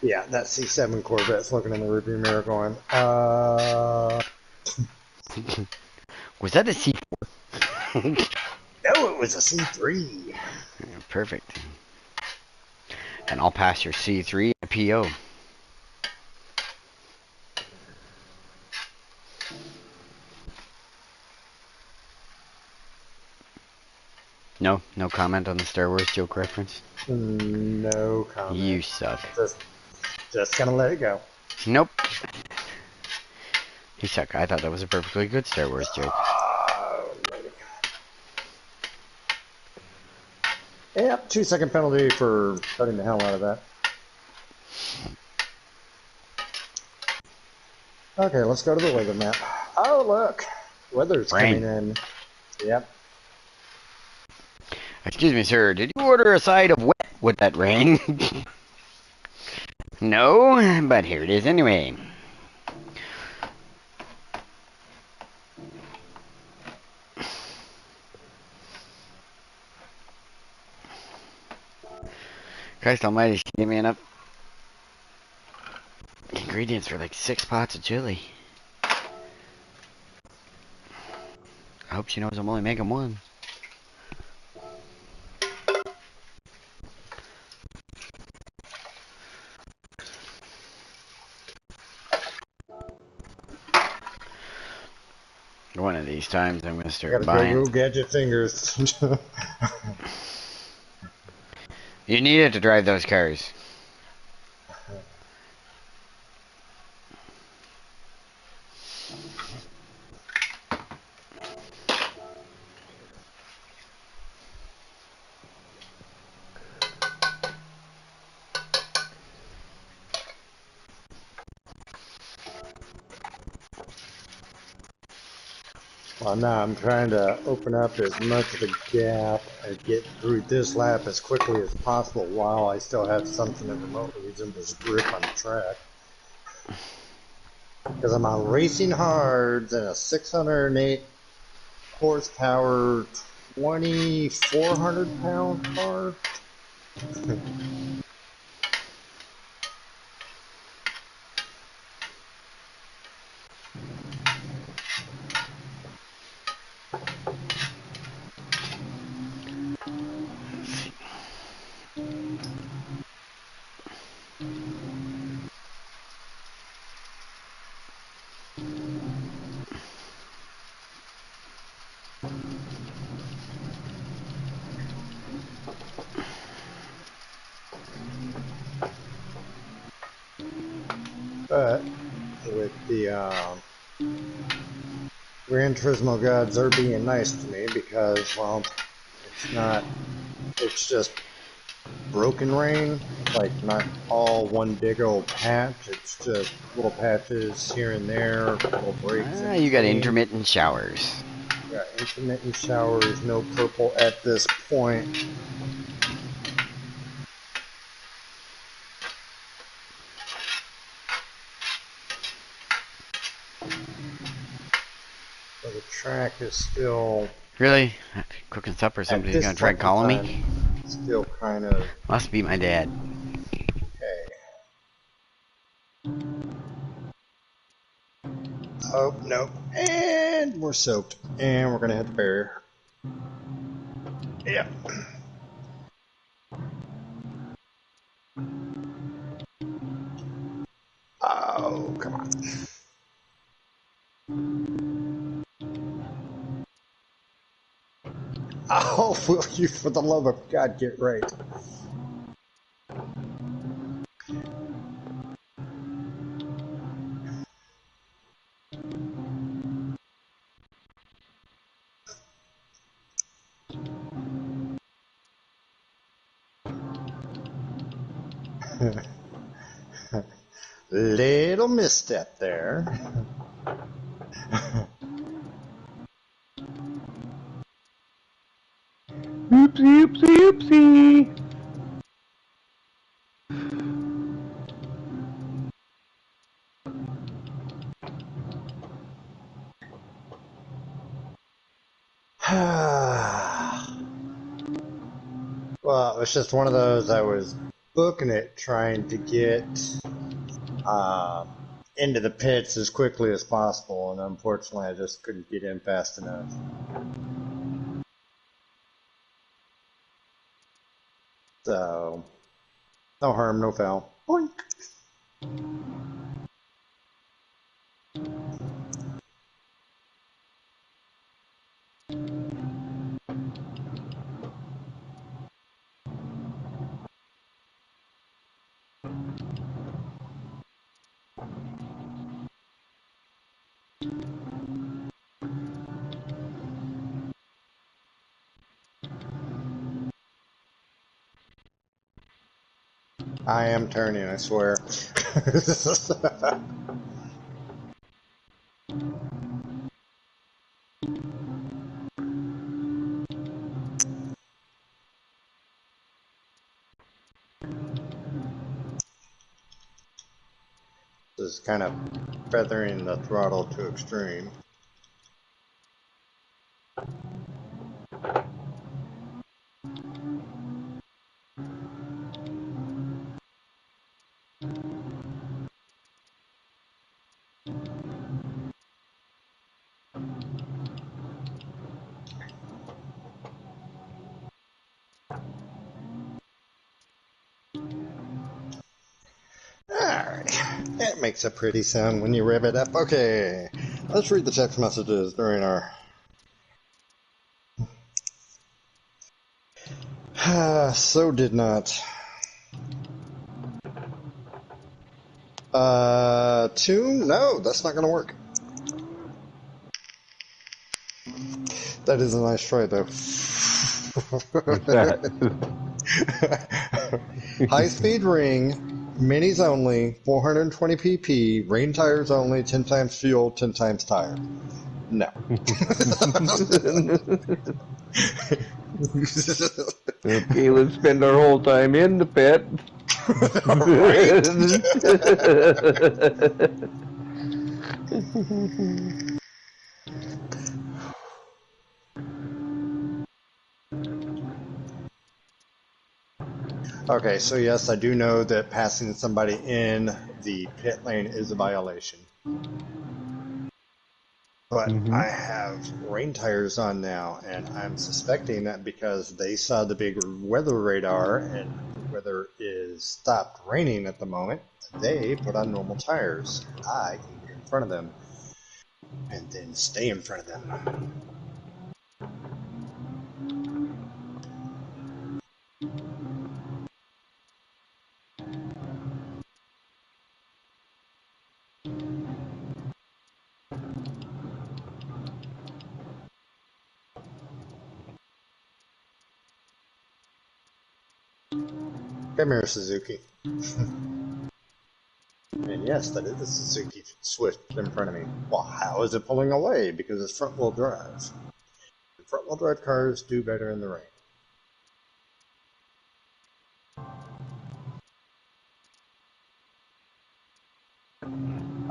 Yeah, that C7 Corvette's looking in the rearview mirror going, Was that a C4? No, it was a C3. Yeah, perfect. And I'll pass your C3 and PO. No comment on the Star Wars joke reference? No comment. You suck. Just gonna let it go. Nope. You suck. I thought that was a perfectly good Star Wars joke. Yep, 2-second penalty for cutting the hell out of that. Okay, let's go to the weather map. Oh, look. Weather's Rain. coming in. Yep. Excuse me, sir. Did you order a side of wet with that rain? No, but here it is anyway. Christ almighty, she gave me enough ingredients for like 6 pots of chili. I hope she knows I'm only making one. One of these times I'm going to start Gotta buying. go real gadget fingers. You need it to drive those cars. Well, now I'm trying to open up as much of the gap and get through this lap as quickly as possible while I still have something that remotely resembles grip on the track. Because I'm on racing hards and a 608 horsepower, 2,400 pound car. But with the Gran Turismo gods are being nice to me because, well, it's just broken rain, like not all one big old patch. It's just little patches here and there, little breaks in You got between. intermittent showers. Got intermittent showers, no purple at this point. the track is still, Really? Cooking supper, at somebody's this gonna try point and in call time, me? still kind of Must be my dad. okay. Oh, no. And we're soaked. And we're going to hit the barrier. Yep. Oh, come on. Oh, will you, for the love of God, get right. Little misstep there. Oopsie, oopsie, oopsie. Well, it was just one of those. I was booking it, trying to get into the pits as quickly as possible, and unfortunately, I just couldn't get in fast enough. So, no harm, no foul. Boink. I am turning, I swear. This is kind of feathering the throttle to extreme. Alright, that makes a pretty sound when you rev it up. Okay, let's read the text messages during our... So did not. Tune? No, that's not going to work. That is a nice try, though. What's that? High-speed ring, minis only, 420 pp, rain tires only, 10 times fuel, 10 times tire. No. Okay, let's spend our whole time in the pit. Right? Okay, so yes, I do know that passing somebody in the pit lane is a violation. But I have rain tires on now, and I'm suspecting that because they saw the big weather radar and the weather is stopped raining at the moment, they put on normal tires. I can get in front of them and then stay in front of them. Come here, Suzuki. And yes, that is a Suzuki Swift in front of me. Well, how is it pulling away? Because it's front-wheel drive. Front-wheel drive cars do better in the rain.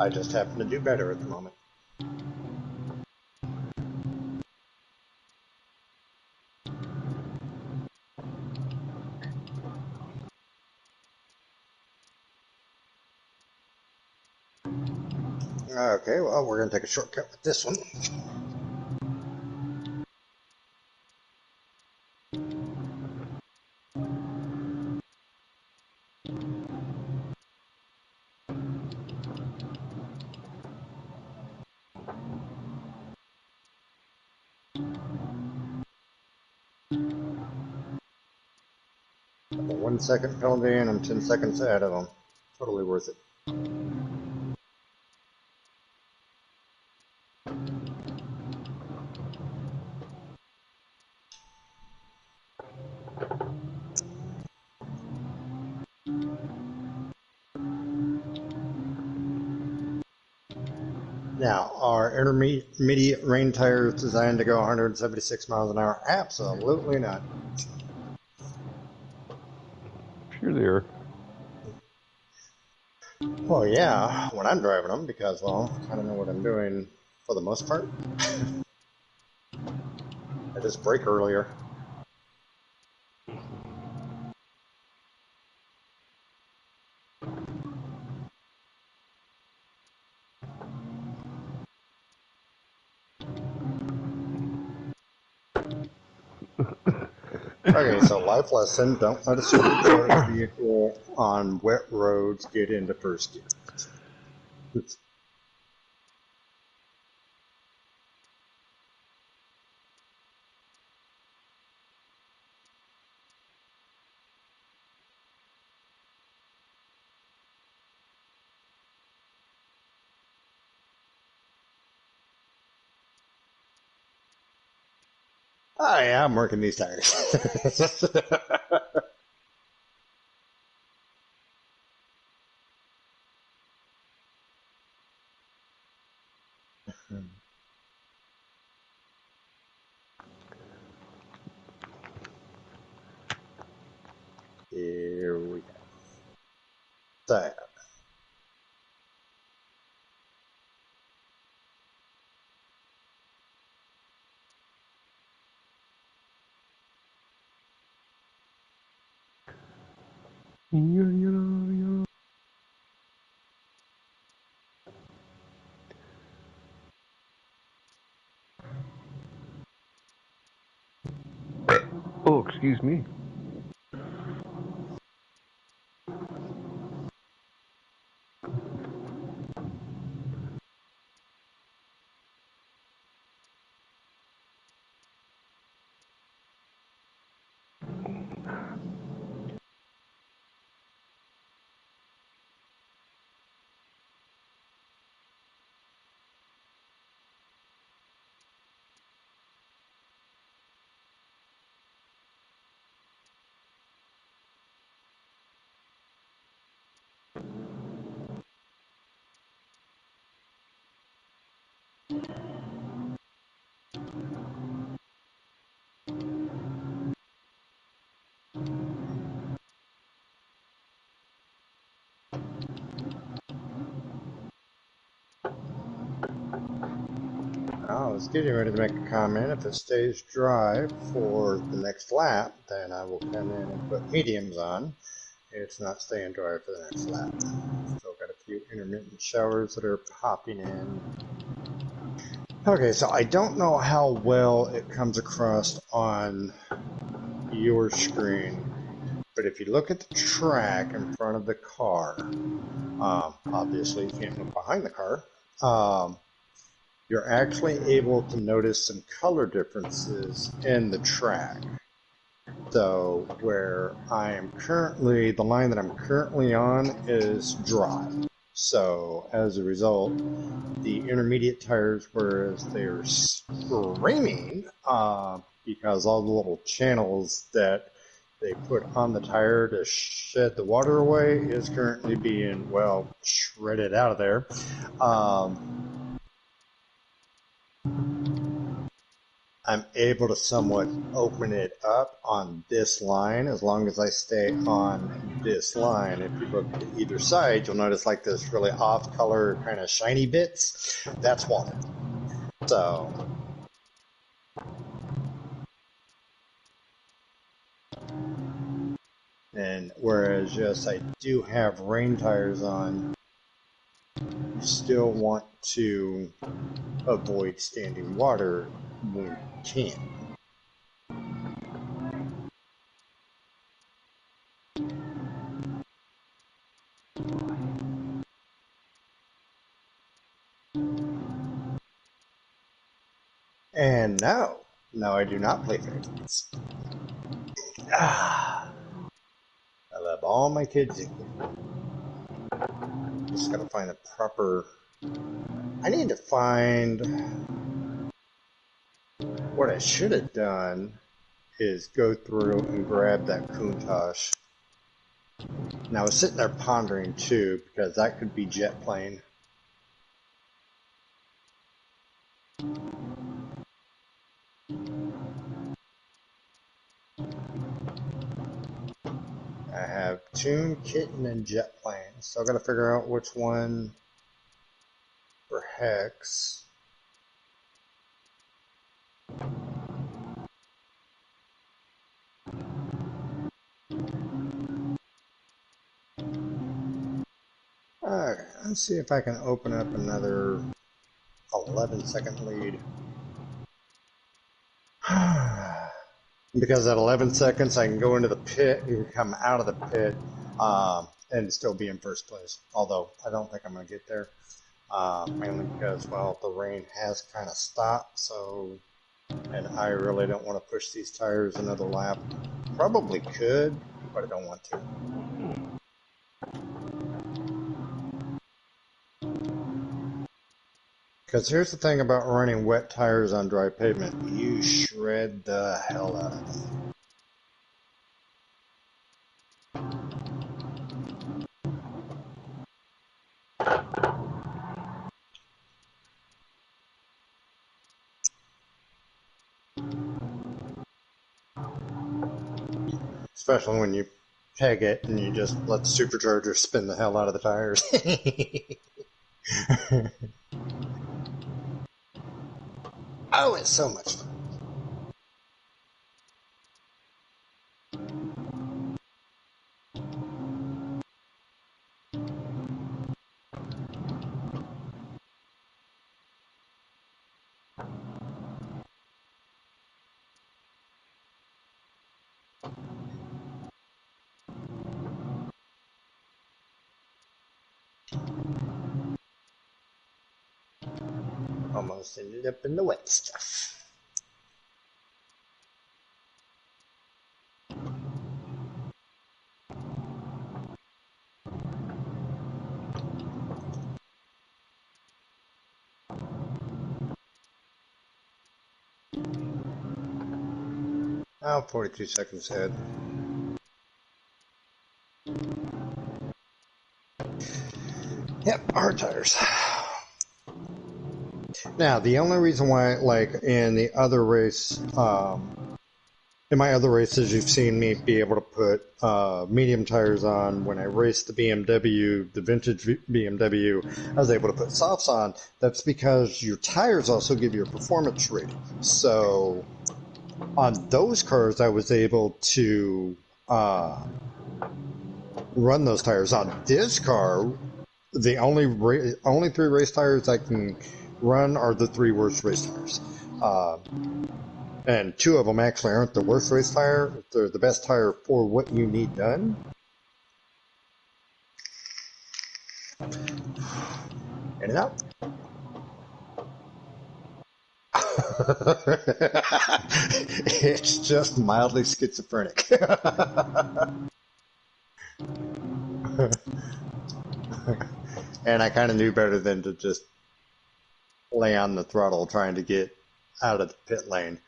I just happen to do better at the moment. Okay, well, we're going to take a shortcut with this one. A 1 second penalty, and I'm 10 seconds ahead of them. Totally worth it. Now, are intermediate rain tires designed to go 176 miles an hour? Absolutely not. Sure they are. Well, yeah, when I'm driving them, because, well, I kind of know what I'm doing for the most part. I just brake earlier. Okay, so life lesson, don't let a supercharged vehicle on wet roads get into first gear. Oh yeah, I'm working these tires. Here we go. So, Oh, excuse me. I was getting ready to make a comment. If it stays dry for the next lap, then I will come in and put mediums on. It's not staying dry for the next lap. Still got a few intermittent showers that are popping in. Okay, so I don't know how well it comes across on your screen, but if you look at the track in front of the car, obviously you can't look behind the car, you're actually able to notice some color differences in the track. So where I am currently, the line that I'm currently on is dry. So as a result, the intermediate tires, whereas they're screaming, because all the little channels that they put on the tire to shed the water away is currently being, well, shredded out of there. I'm able to somewhat open it up on this line as long as I stay on this line. If you look to either side, you'll notice like this really off color kind of shiny bits. That's water. So, and whereas yes, I do have rain tires on, you still want to avoid standing water when you can. And no, I do not play favorites. I love all my kids equally. Just gotta find the proper. I need to find what I should have done is go through and grab that Countach. And I was sitting there pondering too, because that could be jet plane. I have Toon, Kitten, and jet plane. So I gotta figure out which one for Hex. Alright, let's see if I can open up another 11-second lead. Because at 11 seconds I can go into the pit and come out of the pit and still be in first place. Although I don't think I'm going to get there. Mainly because, well, the rain has kind of stopped, so, and I really don't want to push these tires another lap. Probably could, but I don't want to. Because here's the thing about running wet tires on dry pavement. You shred the hell out of them. Especially when you peg it and you just let the supercharger spin the hell out of the tires. Oh, it's so much fun. Almost ended up in the wet stuff. Oh, 42 seconds ahead. Yep, hard tires. Now, the only reason why, like in the other race, in my other races, you've seen me be able to put medium tires on. When I raced the BMW, the vintage BMW, I was able to put softs on. That's because your tires also give you a performance rating. So on those cars, I was able to run those tires. On this car, the only three race tires I can run are the three worst race tires. And two of them actually aren't the worst race tire. They're the best tire for what you need done. In and out. It's just mildly schizophrenic. And I kind of knew better than to just lay on the throttle trying to get out of the pit lane.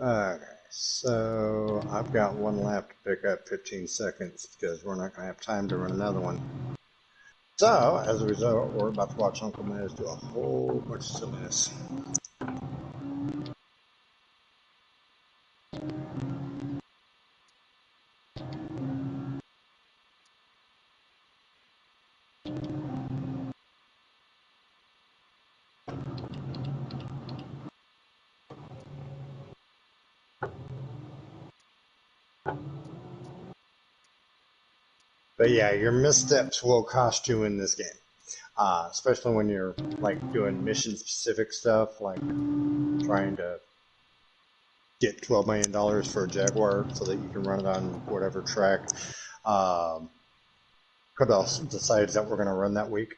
Okay, so I've got one lap to pick up 15 seconds because we're not going to have time to run another one. So, as a result, we're about to watch Uncle Maz do a whole bunch of silliness. But yeah, your missteps will cost you in this game. Especially when you're like doing mission specific stuff, like trying to get $12 million for a Jaguar so that you can run it on whatever track Cabell decides that we're going to run that week.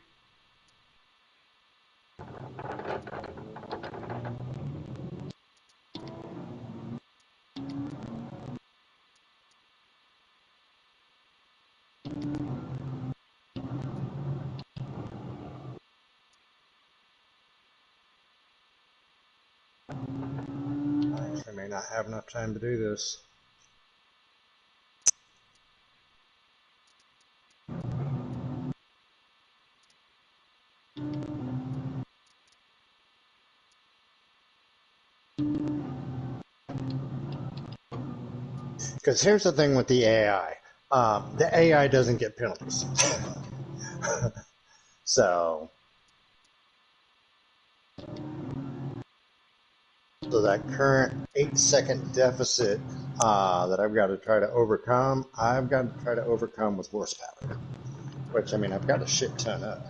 I actually may not have enough time to do this. Because here's the thing with the AI. The AI doesn't get penalties. So that current 8-second deficit that I've got to try to overcome, I've got to try to overcome with horsepower. Which, I mean, I've got a shit ton of.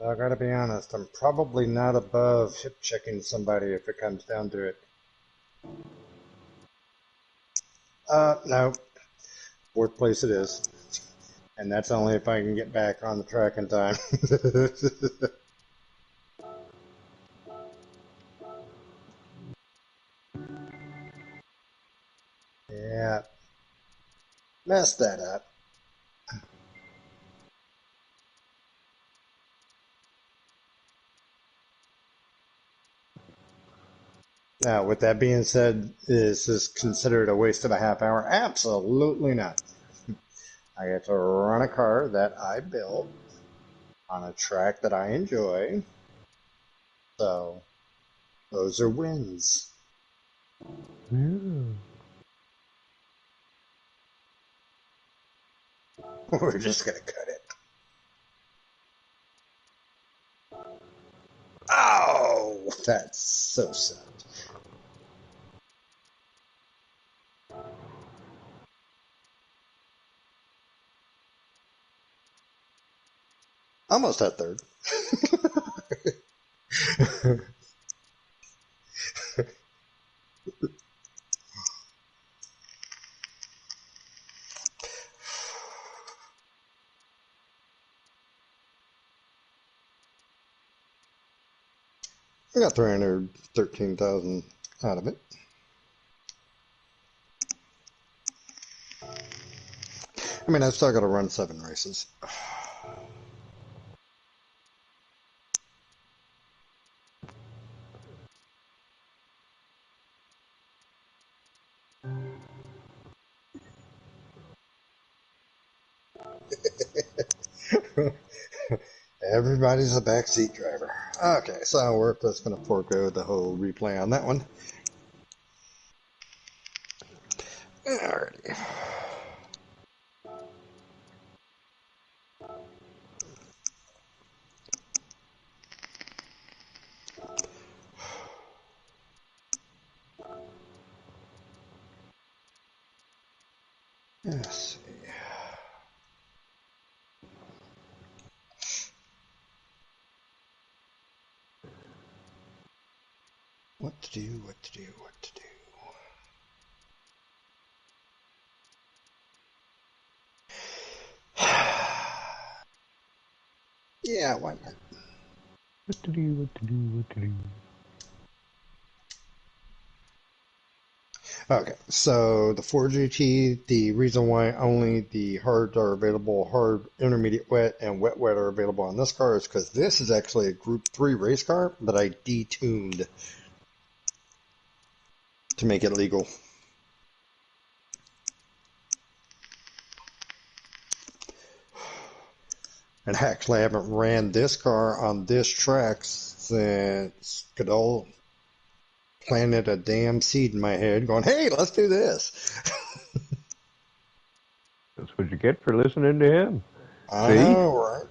I gotta be honest, I'm probably not above hip checking somebody if it comes down to it. No. Fourth place it is. And that's only if I can get back on the track in time. Yeah, messed that up. Now, with that being said, is this considered a waste of a half hour? Absolutely not. I get to run a car that I built on a track that I enjoy. So, those are wins. Yeah. We're just going to cut it. Oh, that's so sad. Almost at third. I got 313,000 out of it. I mean, I've still got to run 7 races. Everybody's a backseat driver. Okay, so we're just going to forego the whole replay on that one. Let's see. What to do, what to do, what to do. Yeah, why not? What to do, what to do, what to do. Okay, so the 4GT, the reason why only the hards are available, hard, intermediate wet, and wet wet are available on this car is because this is actually a Group 3 race car that I detuned to make it legal. And actually, I haven't ran this car on this track since Goodall planted a damn seed in my head going, hey, let's do this. That's what you get for listening to him. I See? know,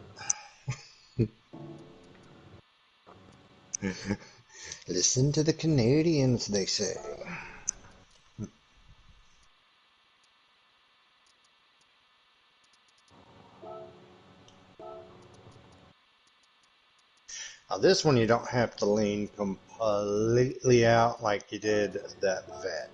right? Listen to the Canadians, they say. Now this one you don't have to lean completely out like you did that vet.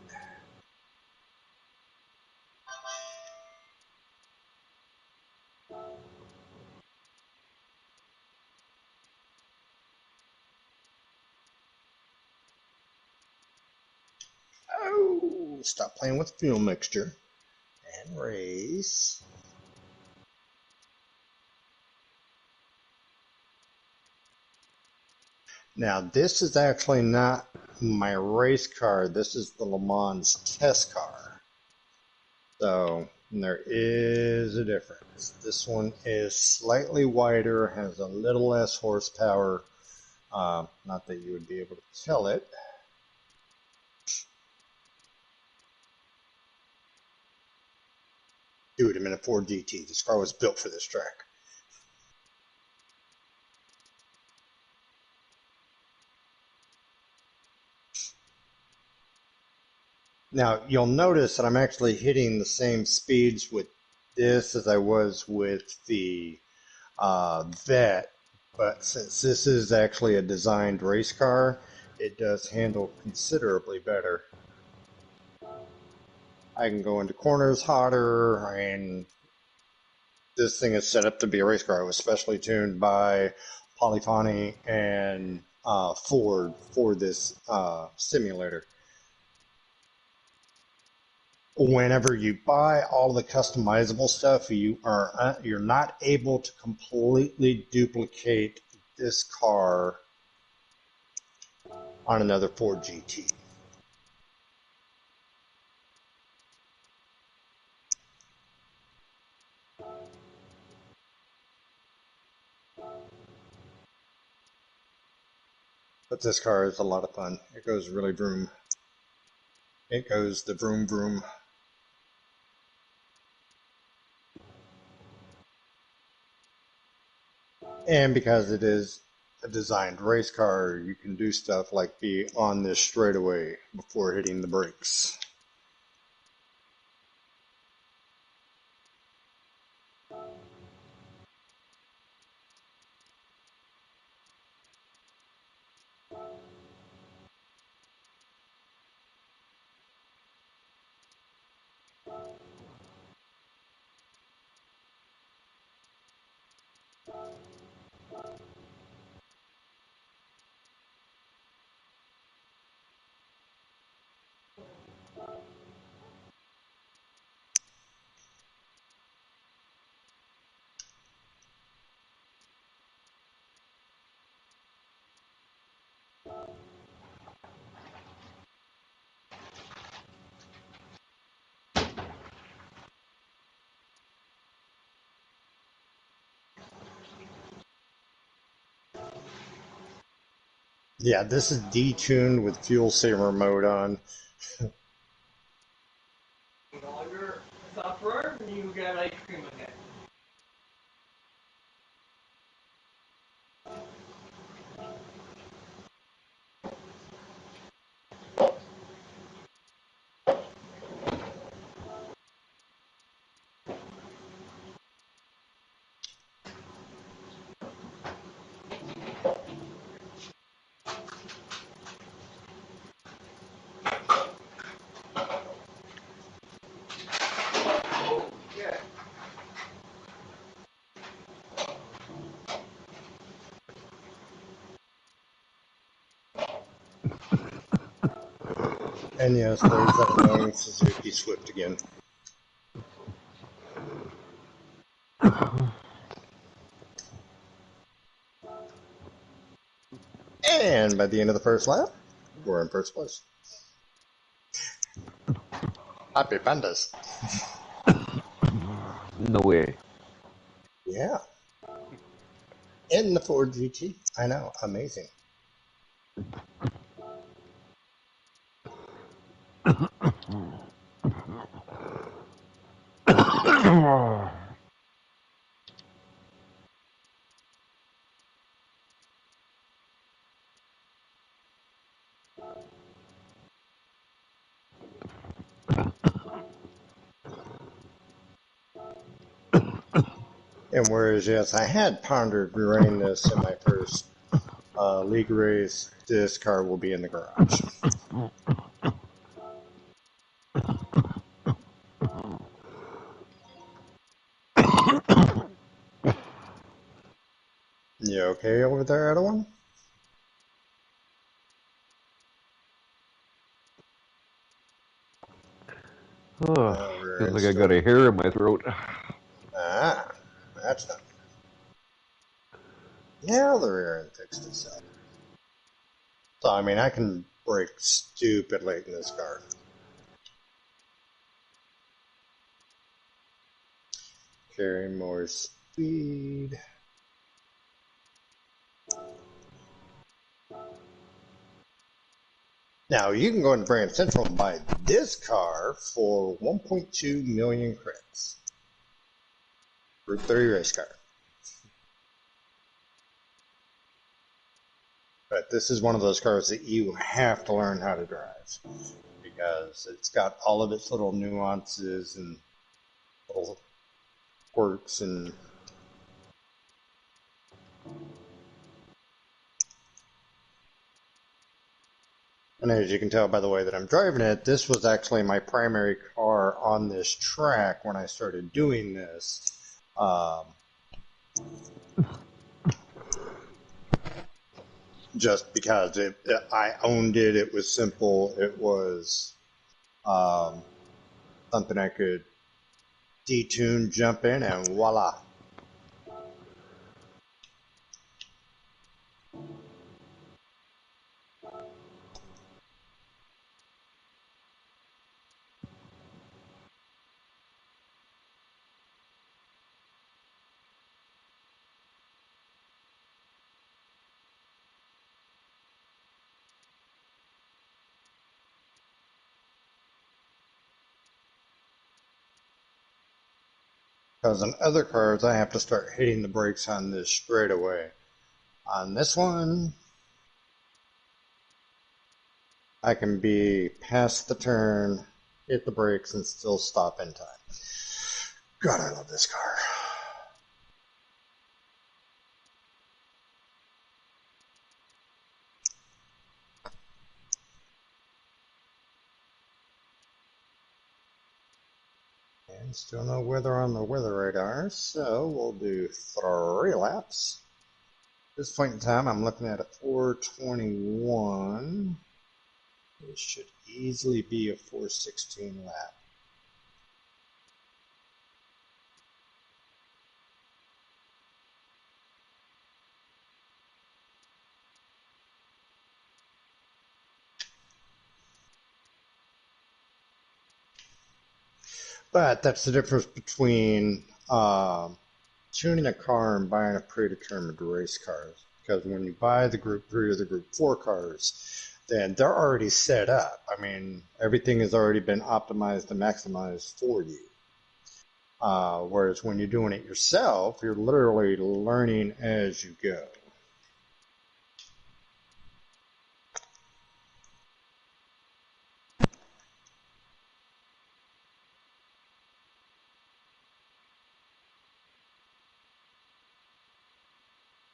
Oh, stop playing with fuel mixture and race. Now this is actually not my race car. This is the Lemans test car. So there is a difference. This one is slightly wider, has a little less horsepower. Not that you would be able to tell it. Dude, I'm in a Ford GT. This car was built for this track. Now, you'll notice that I'm actually hitting the same speeds with this as I was with the Vet, but since this is actually a designed race car, it does handle considerably better. I can go into corners hotter, and this thing is set up to be a race car. It was specially tuned by Polyphony and Ford for this simulator. Whenever you buy all the customizable stuff, you're not able to completely duplicate this car on another Ford GT. But this car is a lot of fun. It goes really vroom. It goes the vroom vroom. And because it is a designed race car, you can do stuff like be on this straightaway before hitting the brakes. Yeah, this is detuned with fuel saver mode on. Longer suffer, and you get ice cream again. And yes, there's that annoying Suzuki Swift again. And by the end of the first lap, we're in first place. Happy pandas. No way. Yeah. In the Ford GT. I know. Amazing. And whereas, yes, I had pondered running this in my first league race, this car will be in the garage. You okay over there, Edwin? Oh, Rear feels end like I still. got a hair in my throat. Ah, that's not. Now the rear end fixed itself. So, I mean, I can brake stupid late in this car. Carry more speed. Now, you can go into Brand Central and buy this car for 1.2 million credits. Group 30 race car. But this is one of those cars that you have to learn how to drive because it's got all of its little nuances and little quirks and as you can tell by the way that I'm driving it, this was actually my primary car on this track when I started doing this. Just because I owned it, it was simple, it was something I could detune, jump in, and voila. Because on other cars, I have to start hitting the brakes on this straight away. On this one, I can be past the turn, hit the brakes, and still stop in time. God, I love this car. And still no weather on the weather radar, so we'll do 3 laps. At this point in time, I'm looking at a 421. It should easily be a 416 lap. But that's the difference between tuning a car and buying a predetermined race car. Because when you buy the Group 3 or the Group 4 cars, then they're already set up. I mean, everything has already been optimized and maximized for you. Whereas when you're doing it yourself, you're literally learning as you go.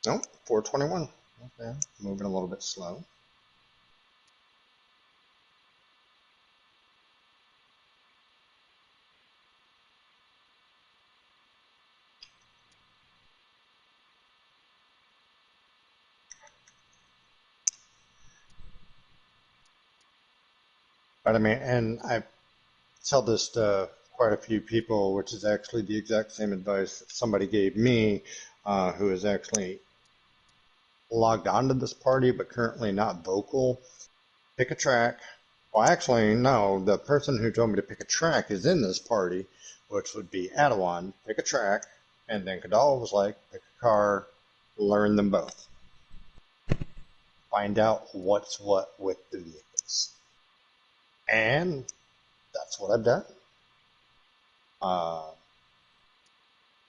Oh, 421. Okay, moving a little bit slow. But I mean, and I tell this to quite a few people, which is actually the exact same advice that somebody gave me, who is actually logged onto this party but currently not vocal. Pick a track. Well, actually, no. The person who told me to pick a track is in this party, which would be Adawan. Pick a track, and then Kadal was like, pick a car, learn them both. Find out what's what with the vehicles. And that's what I've done. Uh,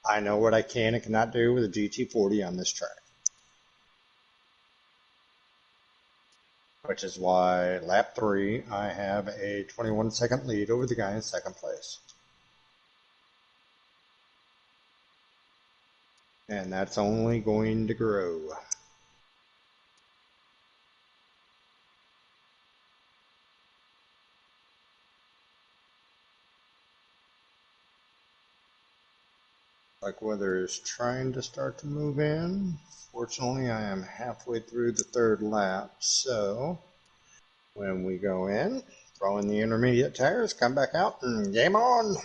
I know what I can and cannot do with a GT40 on this track. Which is why lap 3, I have a 21-second lead over the guy in second place. And that's only going to grow. Like weather is trying to start to move in. Fortunately, I am halfway through the third lap, so when we go in, throw in the intermediate tires, come back out, and game on!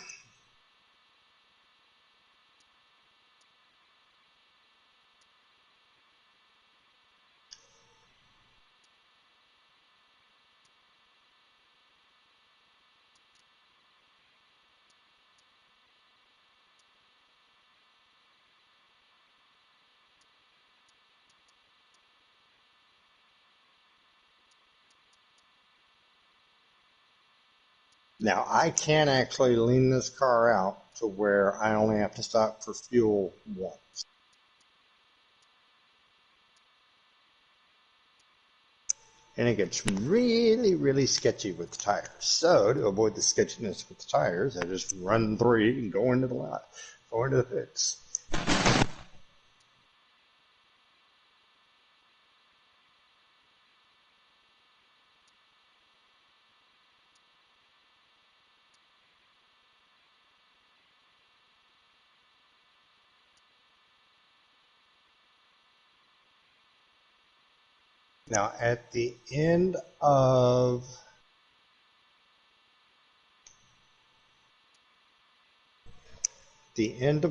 Now, I can actually lean this car out to where I only have to stop for fuel once. And it gets really, really sketchy with the tires. So, to avoid the sketchiness with the tires, I just run 3 and go into the lot, go into the pits. Now, at the end of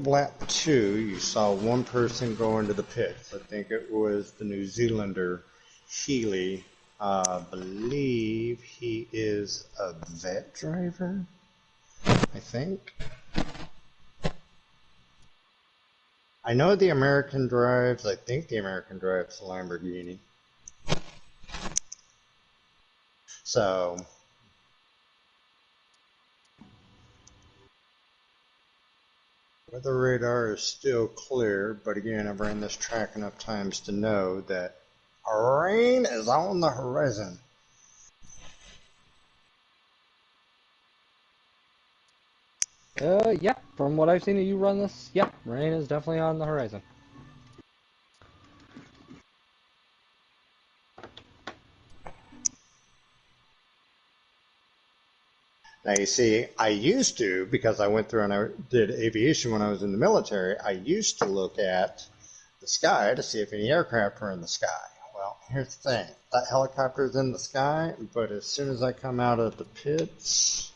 lap 2, you saw one person go into the pits. I think it was the New Zealander, Healy. I believe he is a vet driver, I think. I know the American drives. I think the American drives the Lamborghini. So, weather radar is still clear, but again, I've ran this track enough times to know that rain is on the horizon. Yeah, from what I've seen of you run this, yeah, rain is definitely on the horizon. Now, you see, I used to, because I went through and I did aviation when I was in the military, I used to look at the sky to see if any aircraft were in the sky. Well, here's the thing. That helicopter's in the sky, but as soon as I come out of the pits,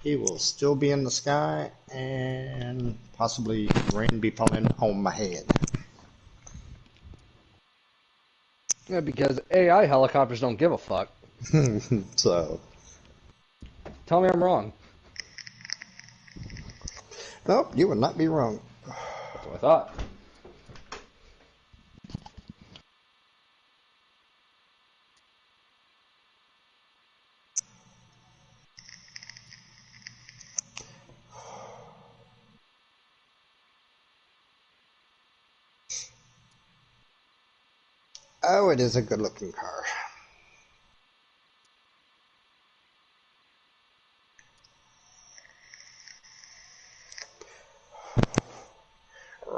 he will still be in the sky and possibly rain be falling on my head. Yeah, because AI helicopters don't give a fuck. So, Tell me I'm wrong. nope, you would not be wrong. That's what I thought. Oh, it is a good looking car.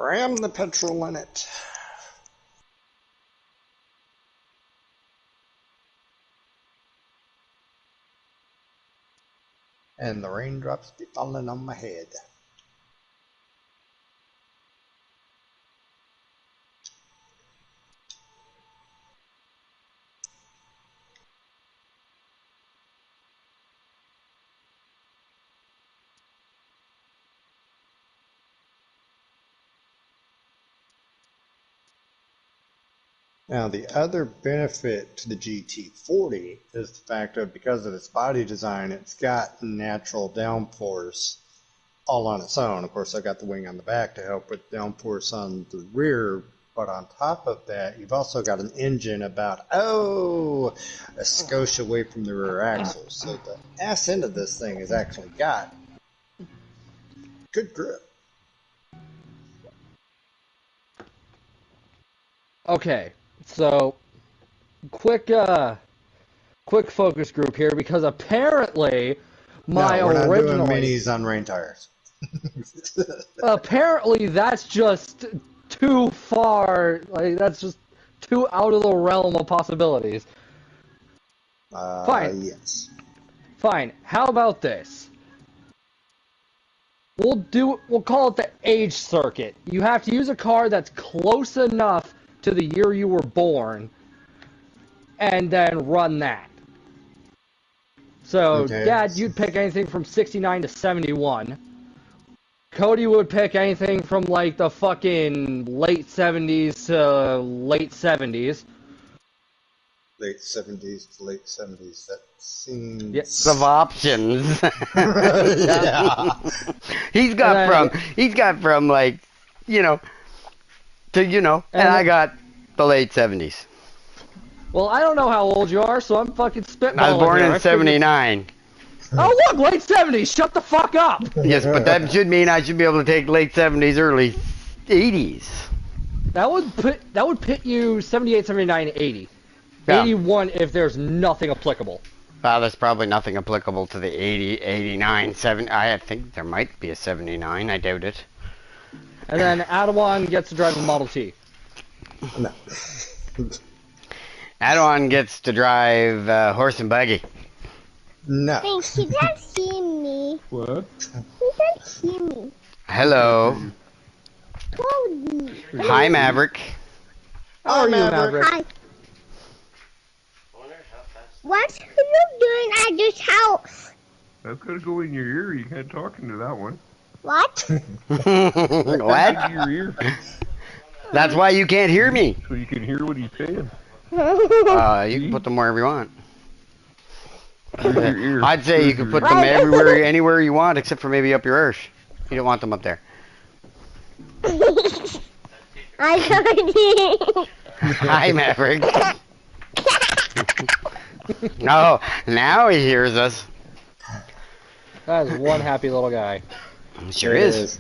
Ram the petrol in it. And the raindrops be falling on my head. Now, the other benefit to the GT40 is the fact that because of its body design, it's got natural downforce all on its own. Of course, I've got the wing on the back to help with downforce on the rear, but on top of that, you've also got an engine about, a skosh away from the rear axle. So the ass end of this thing has actually got good grip. Okay, so quick focus group here because apparently my No, we're not original doing minis on rain tires. apparently that's just too far. Like that's just too out of the realm of possibilities. Fine. Yes. Fine. How about this? We'll call it the age circuit. You have to use a car that's close enough to the year you were born, and then run that. So, Okay. Dad, you'd pick anything from 69 to 71. Cody would pick anything from, like, the fucking late 70s to late 70s. Late 70s to late 70s. That seems... Yes. Of options. Yeah. He's got from like, to and I got the late 70s. Well, I don't know how old you are, so I'm fucking spitballing. I was born here. in 79. Oh, look, late 70s. Shut the fuck up. Yes, but that should mean I should be able to take late 70s, early 80s. That would pit you 78, 79, 80. Yeah. 81 if there's nothing applicable. Well, there's probably nothing applicable to the 80, 89, 70. I think there might be a 79. I doubt it. And then Adawan gets to drive a Model T. No. Adawan gets to drive horse and buggy. No. Thanks, he can't see me. What? He can't see me. Hello. Cody. Hi, Maverick. How are you, Maverick? Hi. What are you doing at this house? That's gonna go in your ear. You can't talk into that one. What? What? Into your ear, That's why you can't hear me. so you can hear what he's saying. You can put them wherever you want. Where's your ear? I'd say you can put them everywhere, anywhere you want, except for maybe up your arse. You don't want them up there. I Cody. Hi, Maverick. No, now he hears us. That is one happy little guy. Sure It is.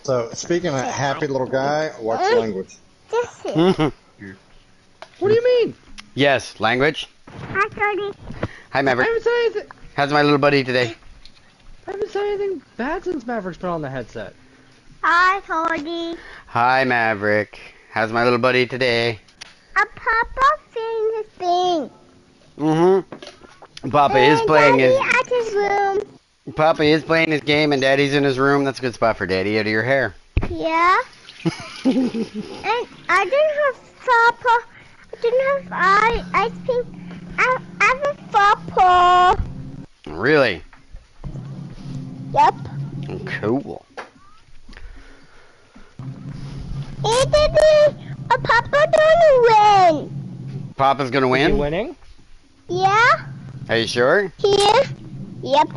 So, speaking of happy little guy, watch language. This is. What do you mean? Yes, language. Hi, Cody. Hi, I Maverick. haven't said anything. How's my little buddy today? I haven't said anything bad since Maverick's been on the headset. Hi, Cody. Hi, Maverick. How's my little buddy today? A Papa saying his thing. Mm-hmm. Papa is playing his. Daddy at his room. Papa is playing his game, and Daddy's in his room. That's a good spot for Daddy. Out of your hair. Yeah. And I didn't have Papa. I didn't have I think I have a Papa. Really? Yep. Cool. Hey, Daddy. A Papa gonna win. Papa's gonna Is he win? winning? Yeah. Are you sure? Here. Yep.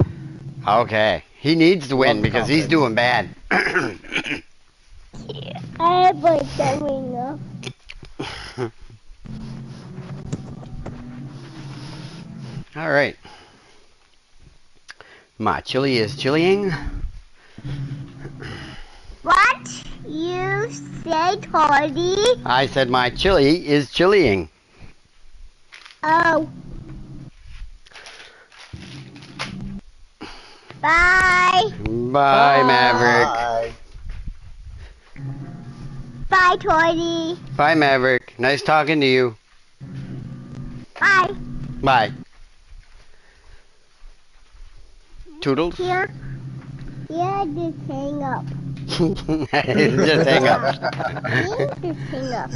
Okay. He needs to win Love because he's doing bad. I have like that window. All right. My chili is chillying. What you say, Cody? I said my chili is chillying. Oh. Bye. Bye, Maverick. Hi. Bye, Cody. Bye, Maverick. Nice talking to you. Bye. Bye. Toodles? Here. Yeah, just hang up. Just hang up. Just hang up.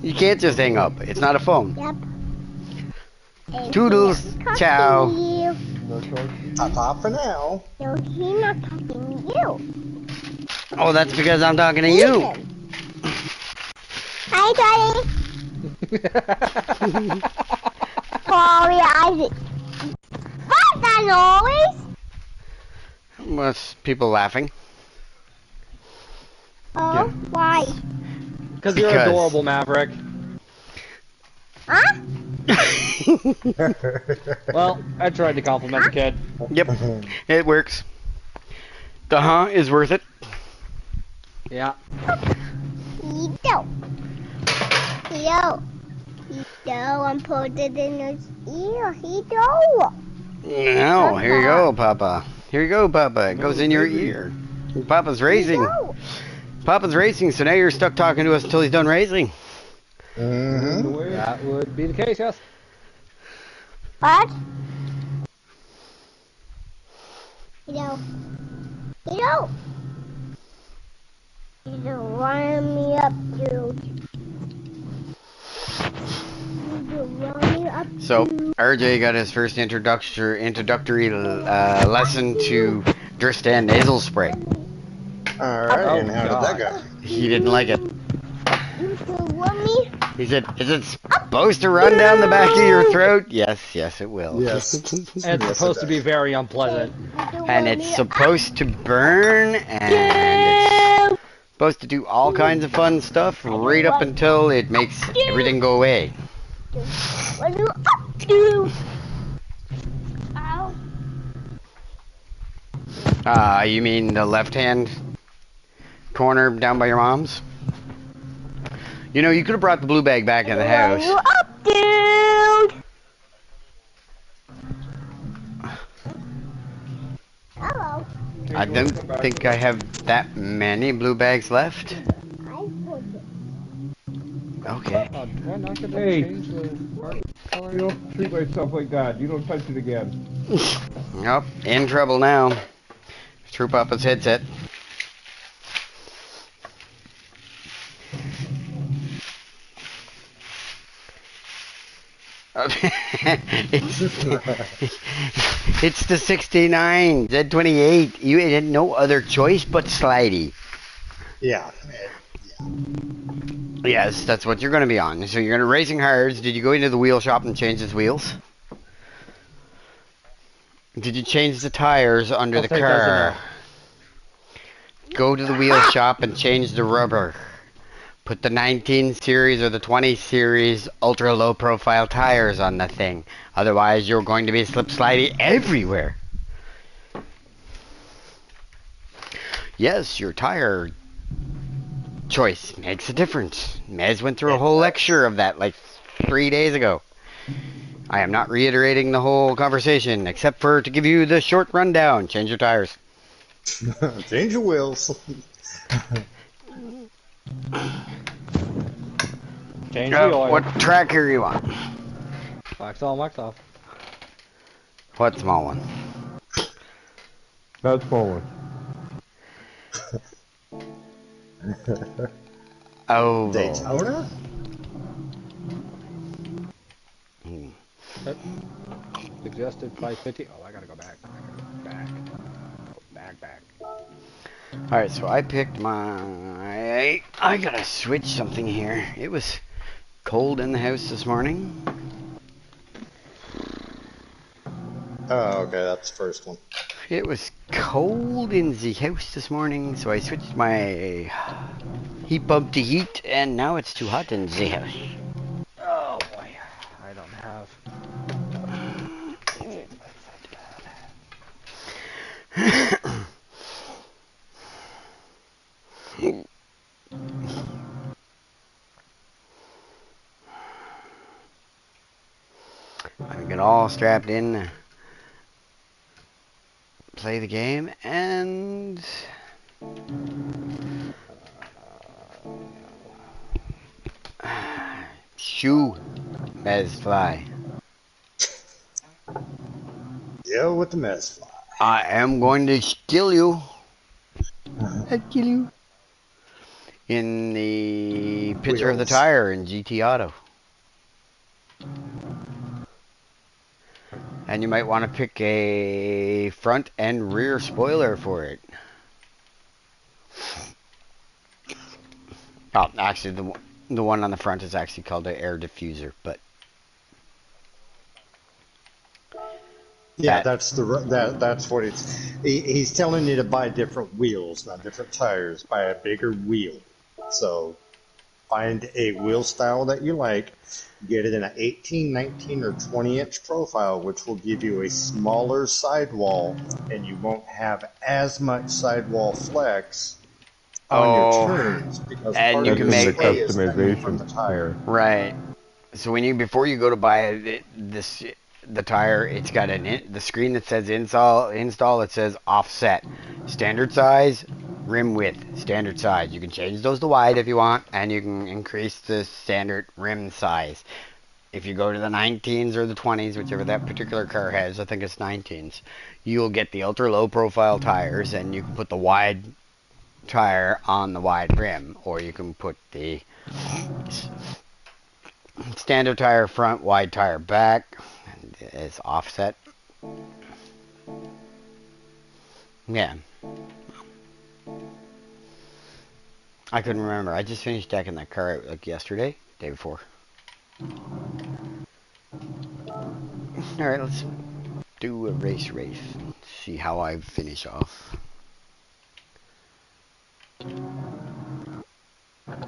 You can't just hang up. It's not a phone. Yep. And Toodles. he's not Ciao. talking to you. Ta-ta for now. No, he's not talking to you. Oh, that's because I'm talking to you. Hi, Cody. Sorry, I. What's that noise? What's people laughing? Oh, Yeah. why? Because you're adorable, Maverick. Huh? Well, I tried to compliment the kid. Yep, it works. The is worth it. Yeah. Hito. Hito. Hito, I'm putting it in his ear. Hito. No, here you go, Papa. Here you go, Papa. It goes in your ear. Papa's raising. Hito. Papa's racing, so now you're stuck talking to us until he's done racing. Mm-hmm. That would be the case, yes. What? Hito. Hito. Hito, run me up, dude. Hito, run me up, So, dude. RJ got his first introductory lesson to Dristan nasal spray. Alright, Oh, and how did that go? He didn't like it. Hito, run me. He said, "Is it supposed to run down the back of your throat?" Yes, yes, it will. Yes. And it's Yes, supposed it to be does. very unpleasant. Hito, And run it's me up. supposed to burn, and it's supposed to do all kinds of fun stuff right up until it makes everything go away. Run you up, dude. Ow. You mean the left-hand corner down by your mom's? You know, you could have brought the blue bag back in the Run you house. up, dude. Hello. I don't think I have that many blue bags left. I put it. Okay. Do I not get to Hey. change the art color? You don't treat myself like that. You don't touch it again. Nope, in trouble now. Threw Papa's headset. it's, it's the 69, Z28. You had no other choice but slidey. Yeah. Yes, that's what you're going to be on. So you're going to racing hards. Did you go into the wheel shop and change his wheels? Did you change the tires under I'll the take that as a car? Go to the wheel shop and change the rubber. Put the 19 series or the 20 series ultra low profile tires on the thing. Otherwise, you're going to be slip slidey everywhere. Yes, your tire choice makes a difference. Mez went through a whole lecture of that like 3 days ago. I am not reiterating the whole conversation except for to give you the short rundown. Change your tires. Change your wheels. Change the oil. What tracker you want? Wax on, wax off. What small one? That small one. Oh. Daytona? Suggested 550. Oh, I gotta go back. Back. Alright, so I picked my... I gotta switch something here. It was cold in the house this morning. Oh, okay, that's the first one. It was cold in the house this morning, so I switched my heat pump to heat, and now it's too hot in the house. Oh boy, I don't have. I get all strapped in to play the game, and shoo, Mez fly. Yeah, with the mess fly. I am going to kill you. I'll kill you. In the picture of the Wheels. tire in GT Auto. And you might want to pick a front and rear spoiler for it. Oh, actually, The one on the front is actually called an air diffuser, but Yeah, that's what he's telling you to buy different wheels, not different tires. Buy a bigger wheel. So find a wheel style that you like, get it in an 18, 19, or 20-inch profile, which will give you a smaller sidewall, and you won't have as much sidewall flex on your turns because and part you of That's can your in the make sway is coming from customization. the tire. right. So before you go to buy the tire, it's got the screen that says install. It says offset, standard size, rim width, standard size. You can change those to wide if you want, and you can increase the standard rim size. If you go to the 19s or the 20s, whichever that particular car has, I think it's 19s, you'll get the ultra low profile tires, and you can put the wide tire on the wide rim, or you can put the standard tire front, wide tire back. It's offset. Yeah. I couldn't remember. I just finished decking that car like yesterday, day before. Alright, let's do a race. See how I finish off.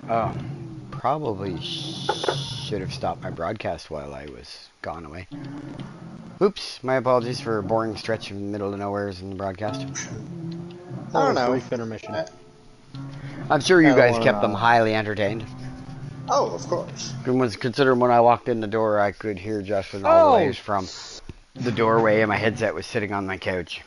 Oh, probably should have stopped my broadcast while I was gone away. Oops, my apologies for a boring stretch in the middle of nowhere in the broadcast. I don't know. Brief intermission. I'm sure you I don't guys kept them wanna. highly entertained. Oh, of course. Considering when I walked in the door, I could hear Justin all the way Oh! from the doorway, and my headset was sitting on my couch.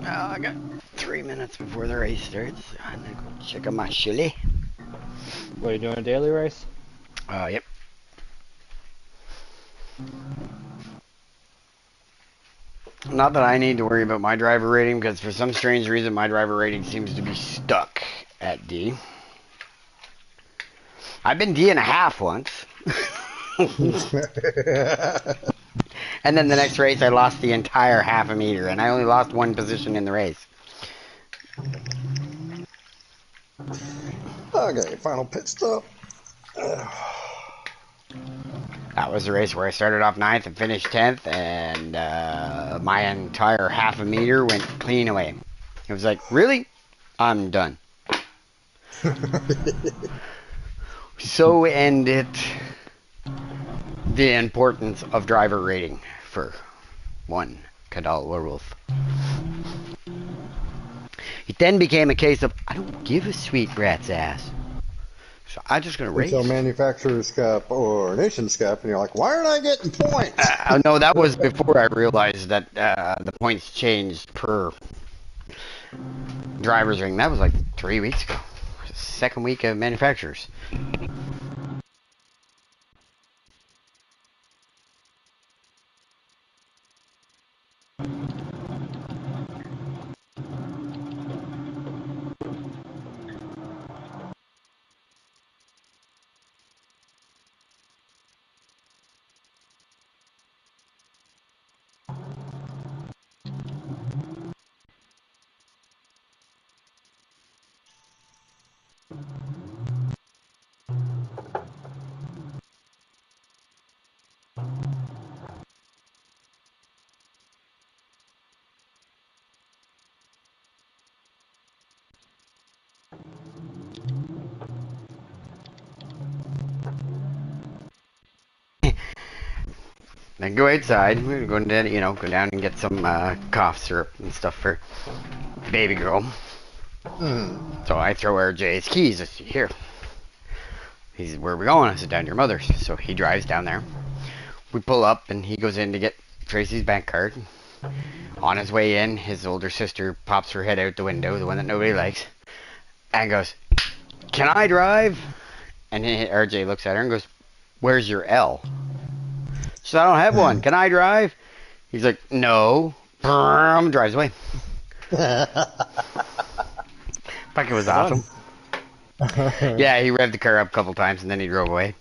I got 3 minutes before the race starts. I'm gonna go check on my chili. What are you doing, a daily race? Yep. Not that I need to worry about my driver rating, because for some strange reason my driver rating seems to be stuck at D. I've been D and a half once. And then the next race I lost the entire half a meter, and I only lost one position in the race. Okay, final pit stop. That was the race where I started off 9th and finished 10th, and my entire half a meter went clean away. It was like, really? I'm done. So ended the importance of driver rating for one Kadal Werewolf. It then became a case of, I don't give a sweet rat's ass. So I'm just going to race. Until Manufacturer's Cup or Nation's Cup, and you're like, why aren't I getting points? No, that was before I realized that the points changed per driver's ring. That was like 3 weeks ago. Second week of manufacturers. Then go outside. We're going to, go down and get some cough syrup and stuff for baby girl. So I throw RJ his keys. Here. He's, where are we going? I said, down to your mother's. So he drives down there. we pull up, and he goes in to get Tracy's bank card. On his way in, his older sister pops her head out the window, the one that nobody likes, and goes, "Can I drive?" And RJ looks at her and goes, "Where's your L?" She said, "I don't have one. Can I drive?" He's like, "No." Drives away. Fuck, it was awesome. Yeah, he revved the car up a couple times and then he drove away.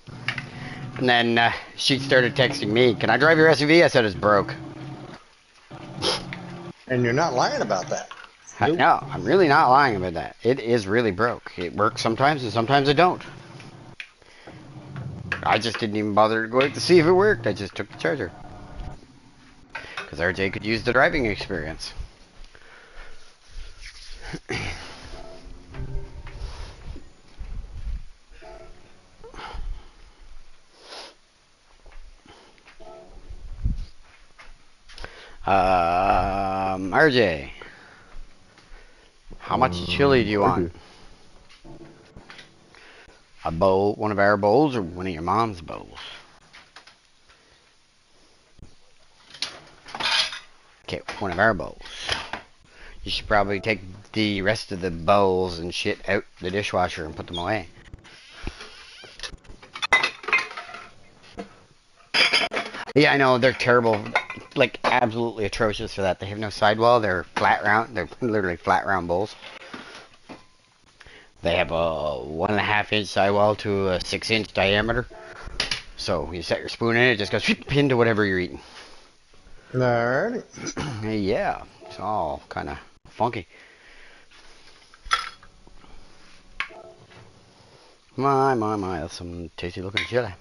And then she started texting me, "Can I drive your SUV?" I said, "It's broke." And you're not lying about that. Nope. No, I'm really not lying about that. It is really broke. It works sometimes and sometimes it don't. I just didn't even bother to go out to see if it worked. I just took the charger. Because RJ could use the driving experience. RJ, how much chili do you want? A bowl, one of our bowls, or one of your mom's bowls? Okay, one of our bowls. You should probably take the rest of the bowls and shit out the dishwasher and put them away. Yeah, I know, they're terrible. Like, absolutely atrocious for that. They have no sidewall. They're flat round. They're literally flat round bowls. They have a 1.5-inch sidewall to a 6-inch diameter. So you set your spoon in, it just goes into whatever you're eating. Alright. Yeah, it's all kind of funky. My, that's some tasty looking chili.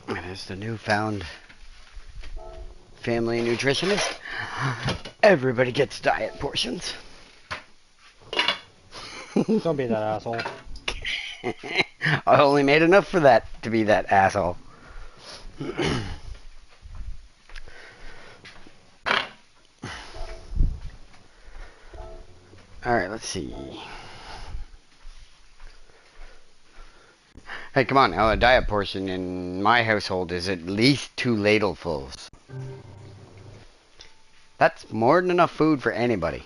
And as the newfound family nutritionist, everybody gets diet portions. Don't be that asshole. I only made enough for that to be that asshole. Alright, let's see. Hey, come on now. A diet portion in my household is at least 2 ladlefuls. That's more than enough food for anybody.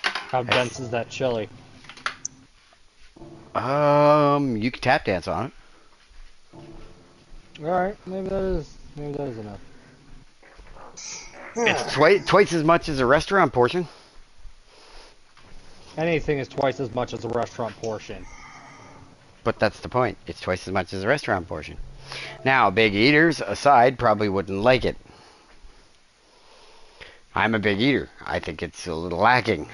How dense is that chili? You can tap dance on it. Alright, maybe that is enough. It's twice as much as a restaurant portion. Anything is twice as much as a restaurant portion. But that's the point. It's twice as much as a restaurant portion. Now, big eaters aside probably wouldn't like it. I'm a big eater. I think it's a little lacking.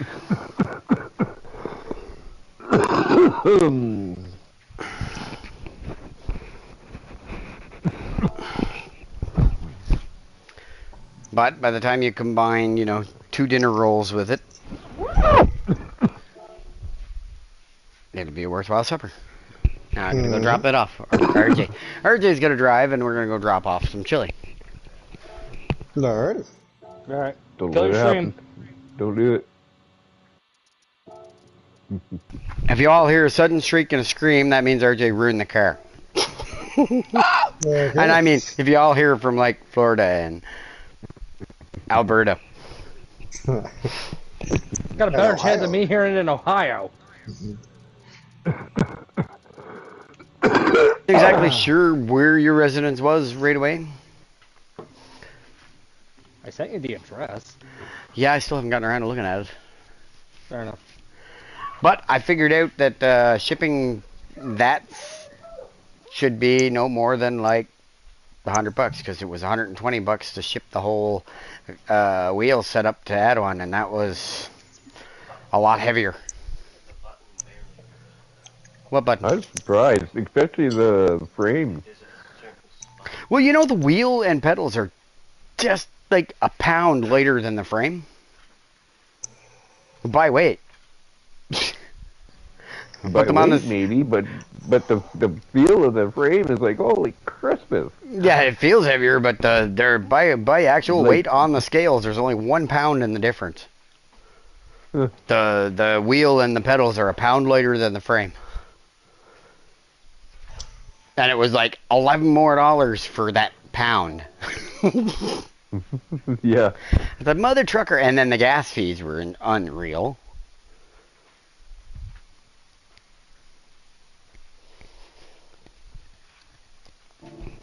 But by the time you combine, 2 dinner rolls with it, it'll be a worthwhile supper. Now I'm going to go drop it off. RJ. RJ's going to drive, and we're going to go drop off some chili. Alright. Alright. Don't Kill let it your stream. happen. Don't do it. If you all hear a sudden shriek and a scream, that means RJ ruined the car. And I mean, if you all hear from like Florida and Alberta. Got a better chance of me hearing it in Ohio. Exactly sure where your residence was right away? I sent you the address. Yeah, I still haven't gotten around to looking at it. Fair enough. But I figured out that shipping that should be no more than like $100 because it was $120 to ship the whole wheel set up to add on, and that was a lot heavier. What button? I'm surprised, especially the frame. Well, the wheel and pedals are just like a pound lighter than the frame by weight. by them on weight this. maybe, but the feel of the frame is like holy Christmas. Yeah, it feels heavier, but they're by actual Like weight on the scales. There's only 1 pound in the difference. The wheel and the pedals are a pound lighter than the frame. And it was like $11 more for that pound. yeah. The mother trucker, and then the gas fees were unreal.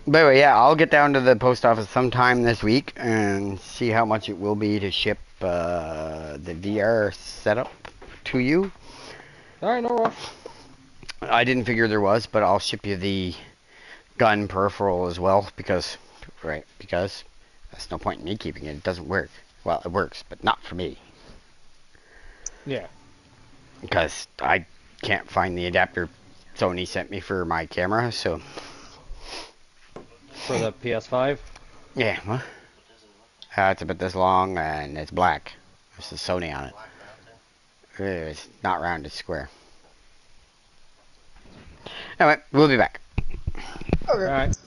But anyway, yeah, I'll get down to the post office sometime this week and see how much it will be to ship the VR setup to you. Alright, no rush. I didn't figure there was, but I'll ship you the gun peripheral as well because there's no point in me keeping it. It doesn't work. Well, it works, but not for me. Yeah. Because I can't find the adapter Sony sent me for my camera, so... For the PS5? Yeah, well, it's about this long and it's black. This is Sony on it. It's not round, it's square. Anyway, we'll be back. Okay. Alright.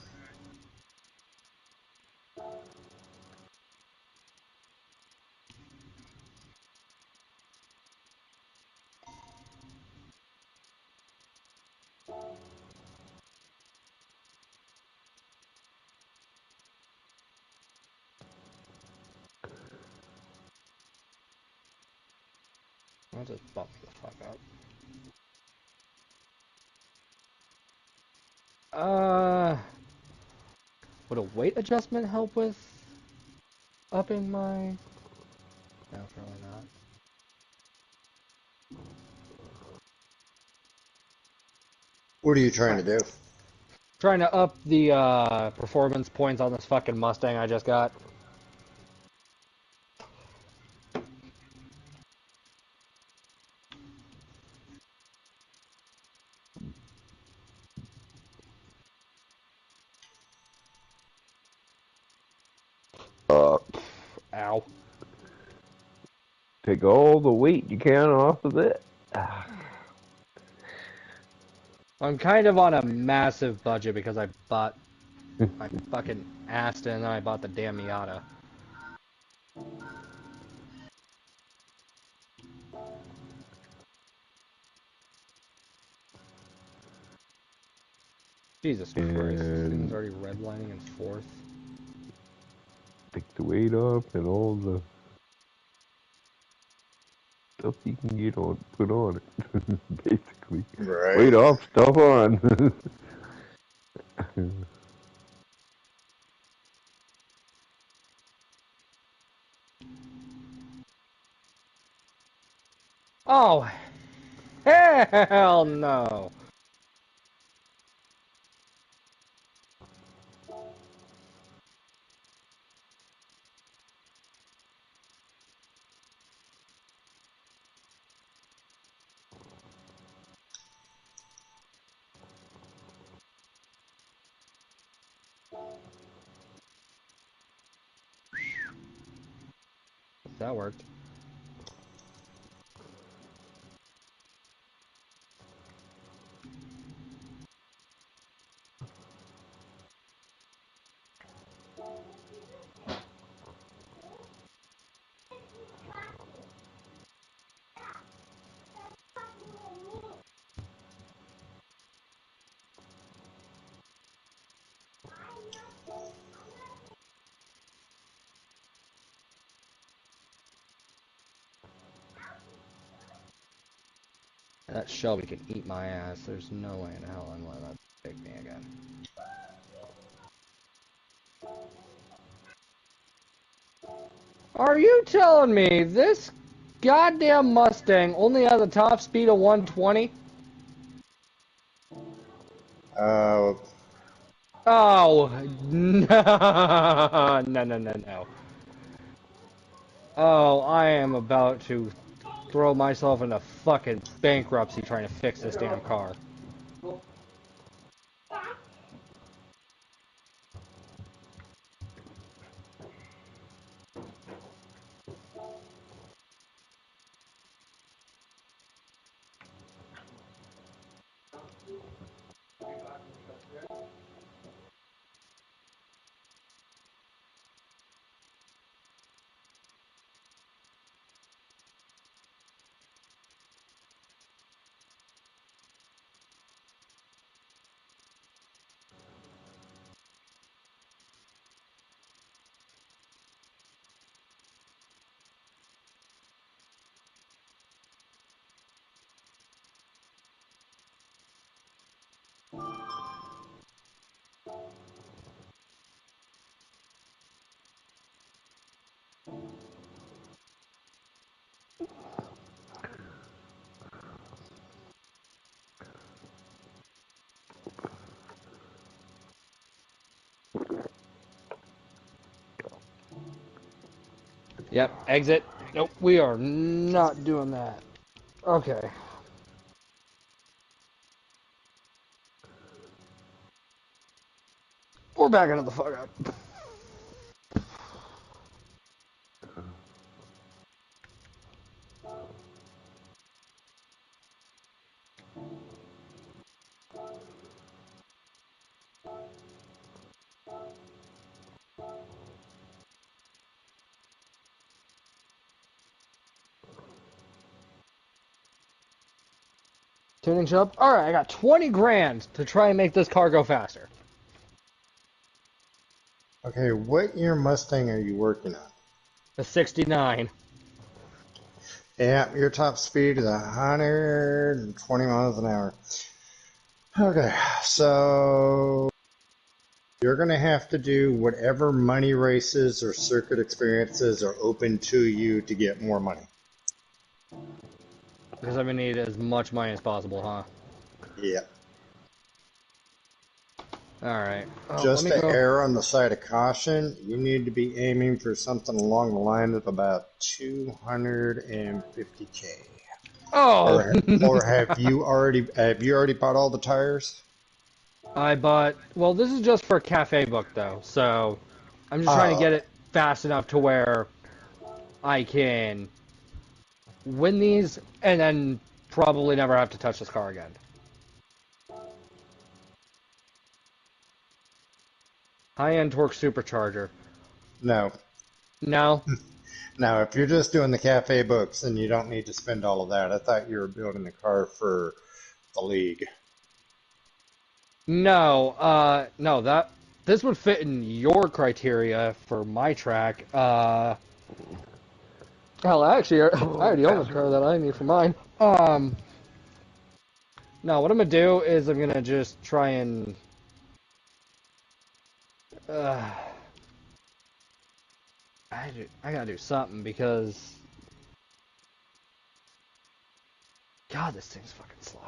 I'll just bump the fuck up. Would a weight adjustment help with upping my... No, probably not. What are you trying to do? Trying to up the performance points on this fucking Mustang I just got. Ow. Take all the weight you can off of it. I'm kind of on a massive budget because I bought my fucking Aston and then I bought the damn Miata. Jesus Christ, this thing's And already redlining in fourth. take the weight off and all the stuff you can get on, put on it. Basically, Right. weight off, stuff on. Oh, hell no. That worked. That Shelby can eat my ass. There's no way in hell I'm letting that pick me again. Are you telling me this goddamn Mustang only has a top speed of 120? Uh, Oh, no, no. Oh, I am about to throw myself into fucking bankruptcy trying to fix this damn car. Yep, exit. Nope, we are not doing that. Okay. We're backing it the fuck up. Tuning shop. Alright, I got 20 grand to try and make this car go faster. Okay, what year Mustang are you working on? A 69. Yeah, your top speed is 120 miles an hour. Okay, so you're going to have to do whatever money races or circuit experiences are open to you to get more money. Because I'm going to need as much money as possible, huh? Yeah. Alright. Oh, let Just me to go. err on the side of caution, you need to be aiming for something along the line of about 250K. Oh! Or have you already bought all the tires? I bought. Well, this is just for Cafe Book, though, so I'm just trying to Oh, get it fast enough to where I can win these and then probably never have to touch this car again. High-end torque supercharger. no. No. Now, if you're just doing the cafe books, then you don't need to spend all of that. I thought you were building the car for the league. No. No, this would fit in your criteria for my track. Hell, actually, I already own the car that I need for mine. No, what I'm gonna do is I'm gonna just try and uh, I gotta do something because God, this thing's fucking slow.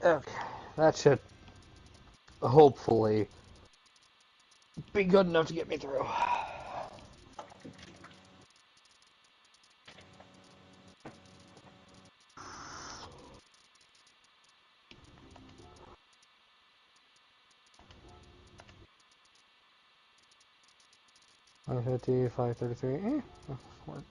Okay, that should hopefully be good enough to get me through. $550, $533. Work.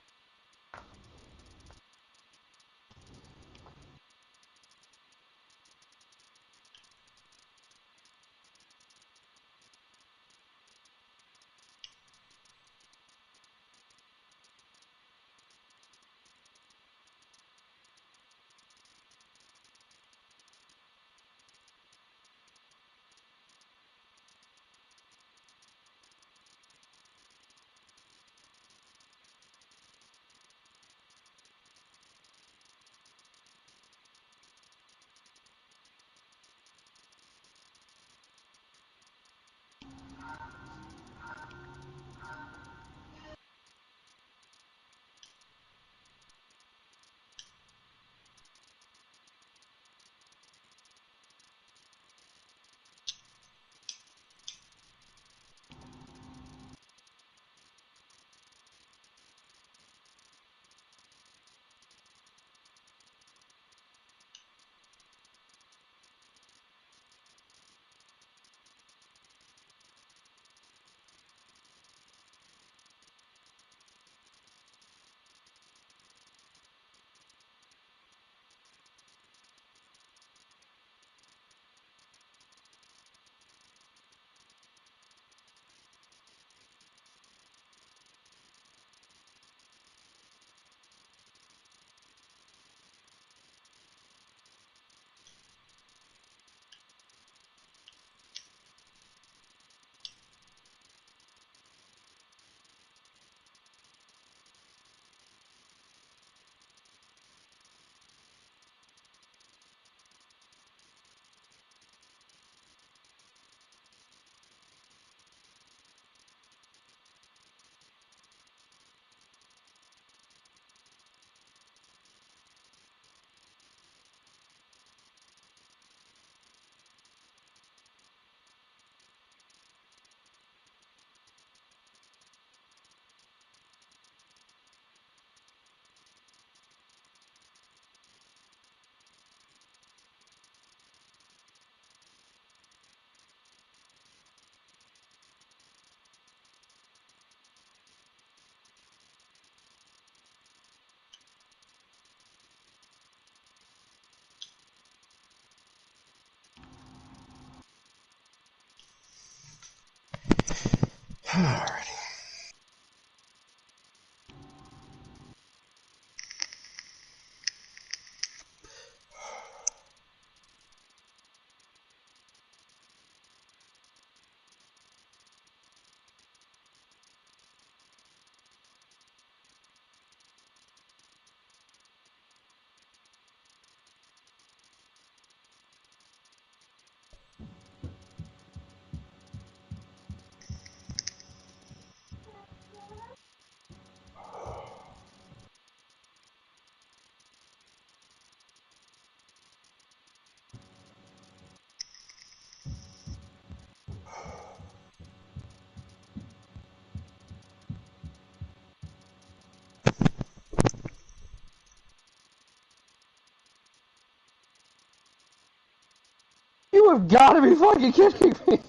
You have got to be fucking kidding me!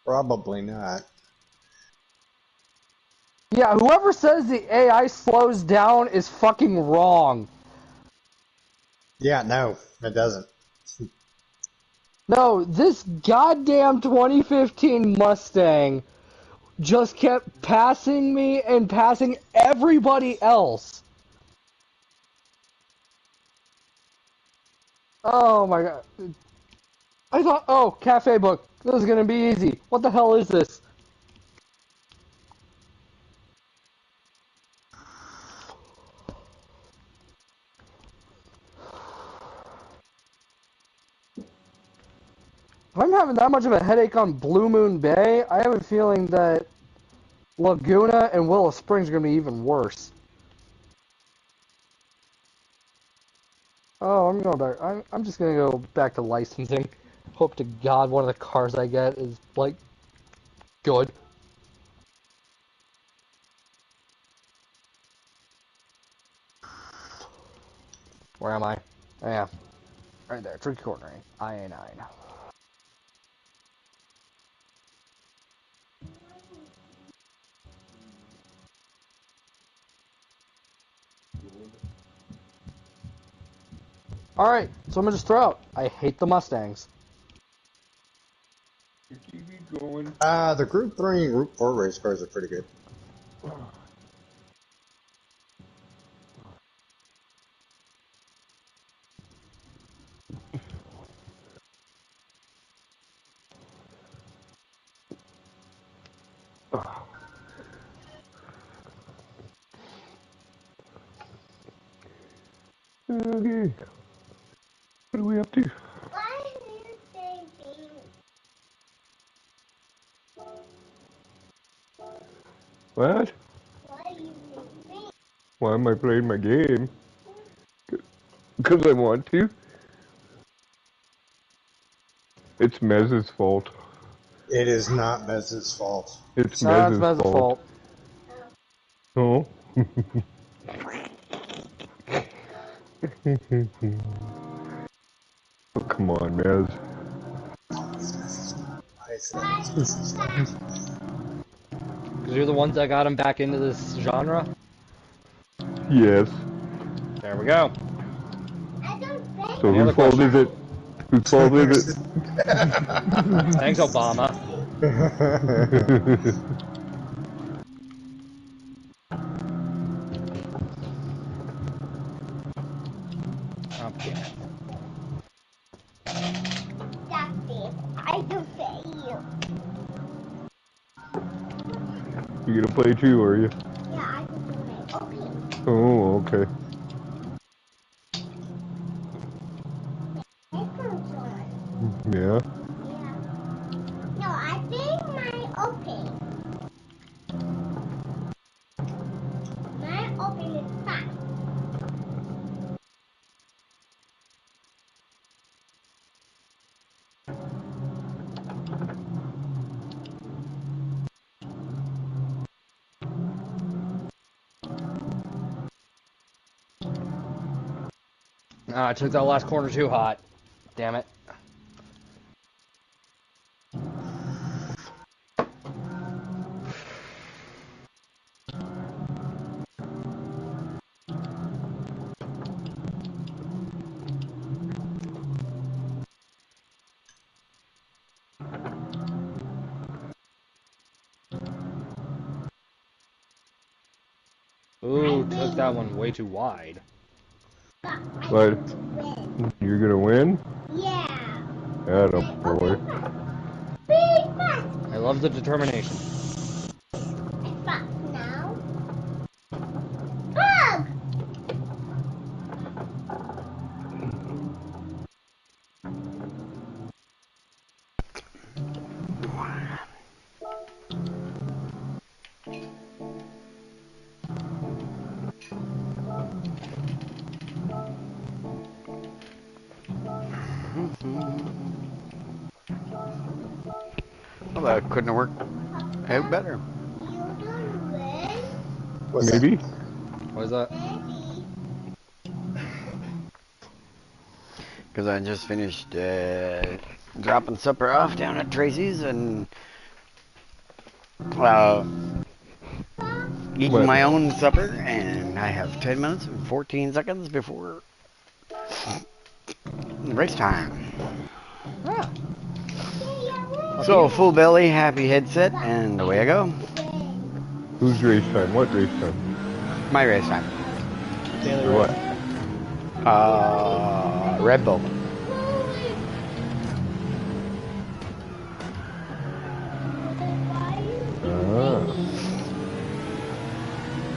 Probably not. Yeah, whoever says the AI slows down is fucking wrong. Yeah, no, it doesn't. No, this goddamn 2015 Mustang just kept passing me and passing everybody else. Oh my god. I thought, oh, cafe book. This is gonna be easy. What the hell is this? If I'm having that much of a headache on Blue Moon Bay, I have a feeling that Laguna and Willow Springs are gonna be even worse. Oh, I'm going back. I'm just gonna go back to licensing. Hope to God one of the cars I get is like good. Where am I? Yeah, right there, tricky cornering. IA9. All right, so I'm gonna just throw out. I hate the Mustangs. Your TV going. The Group 3 and Group 4 race cars are pretty good. Okay. What are we up to? Why do you say being? What? Why do you say being? Why am I playing my game? Because I want to. It's Mez's fault. It is not Mez's fault. It's Nah, it's Mez's Mez's fault. fault. Oh. Oh, come on, Mez. I said it's Mez's fault. Because you're the ones that got him back into this genre. Yes. There we go. I don't think. So Any whose other fault is questions? it? Whose fault is it? Thanks, Obama. Oh, damn it. Daddy, I don't say you. You gonna play too, are you? Yeah, I can do my okay. Oh, okay. Headphones on. Yeah. Yeah. No, I think my open. My open is fast. Ah, I took that last corner too hot. Damn it. Ooh, took that one way too wide. But I What? want to win. You're gonna win? Yeah. Atta boy. Big fast. I love the determination. It's fast now. Bug. Well, that couldn't have worked out better. You don't win. What's that? Maybe? What is that? Maybe. Because I just finished dropping supper off down at Tracy's and eating What? my own supper, and I have 10 minutes and 14 seconds before race time. Ah, So, full belly, happy headset, and away I go. Who's race time? What race time? My race time. Daily For what? Red Bull.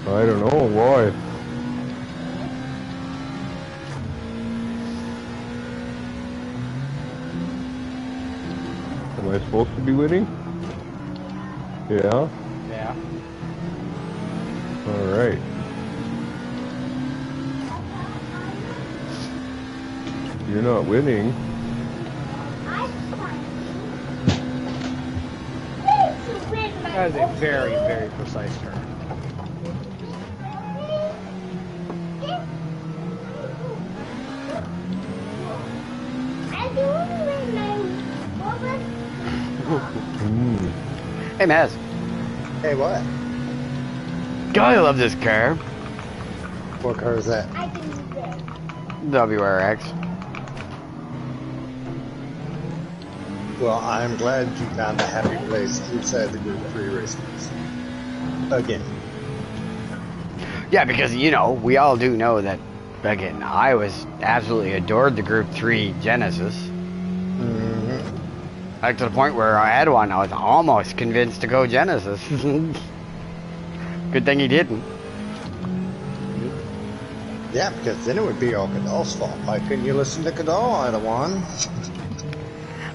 I don't know why. Am I supposed to be winning? Yeah? yeah. Alright. You're not winning. That is a very, very precise turn. Hey, Maz. Hey, what? God, I love this car. What car is that? WRX. Well, I'm glad you found a happy place inside the Group 3 races. Again. Yeah, because, you know, we all do know that, again, I was absolutely adored the Group 3 Genesis. Mm-hmm. Like to the point where I had one, I was almost convinced to go Genesis. Good thing he didn't. Yeah, because then it would be all Cadal's fault. Why couldn't you listen to Cadal, Adawan?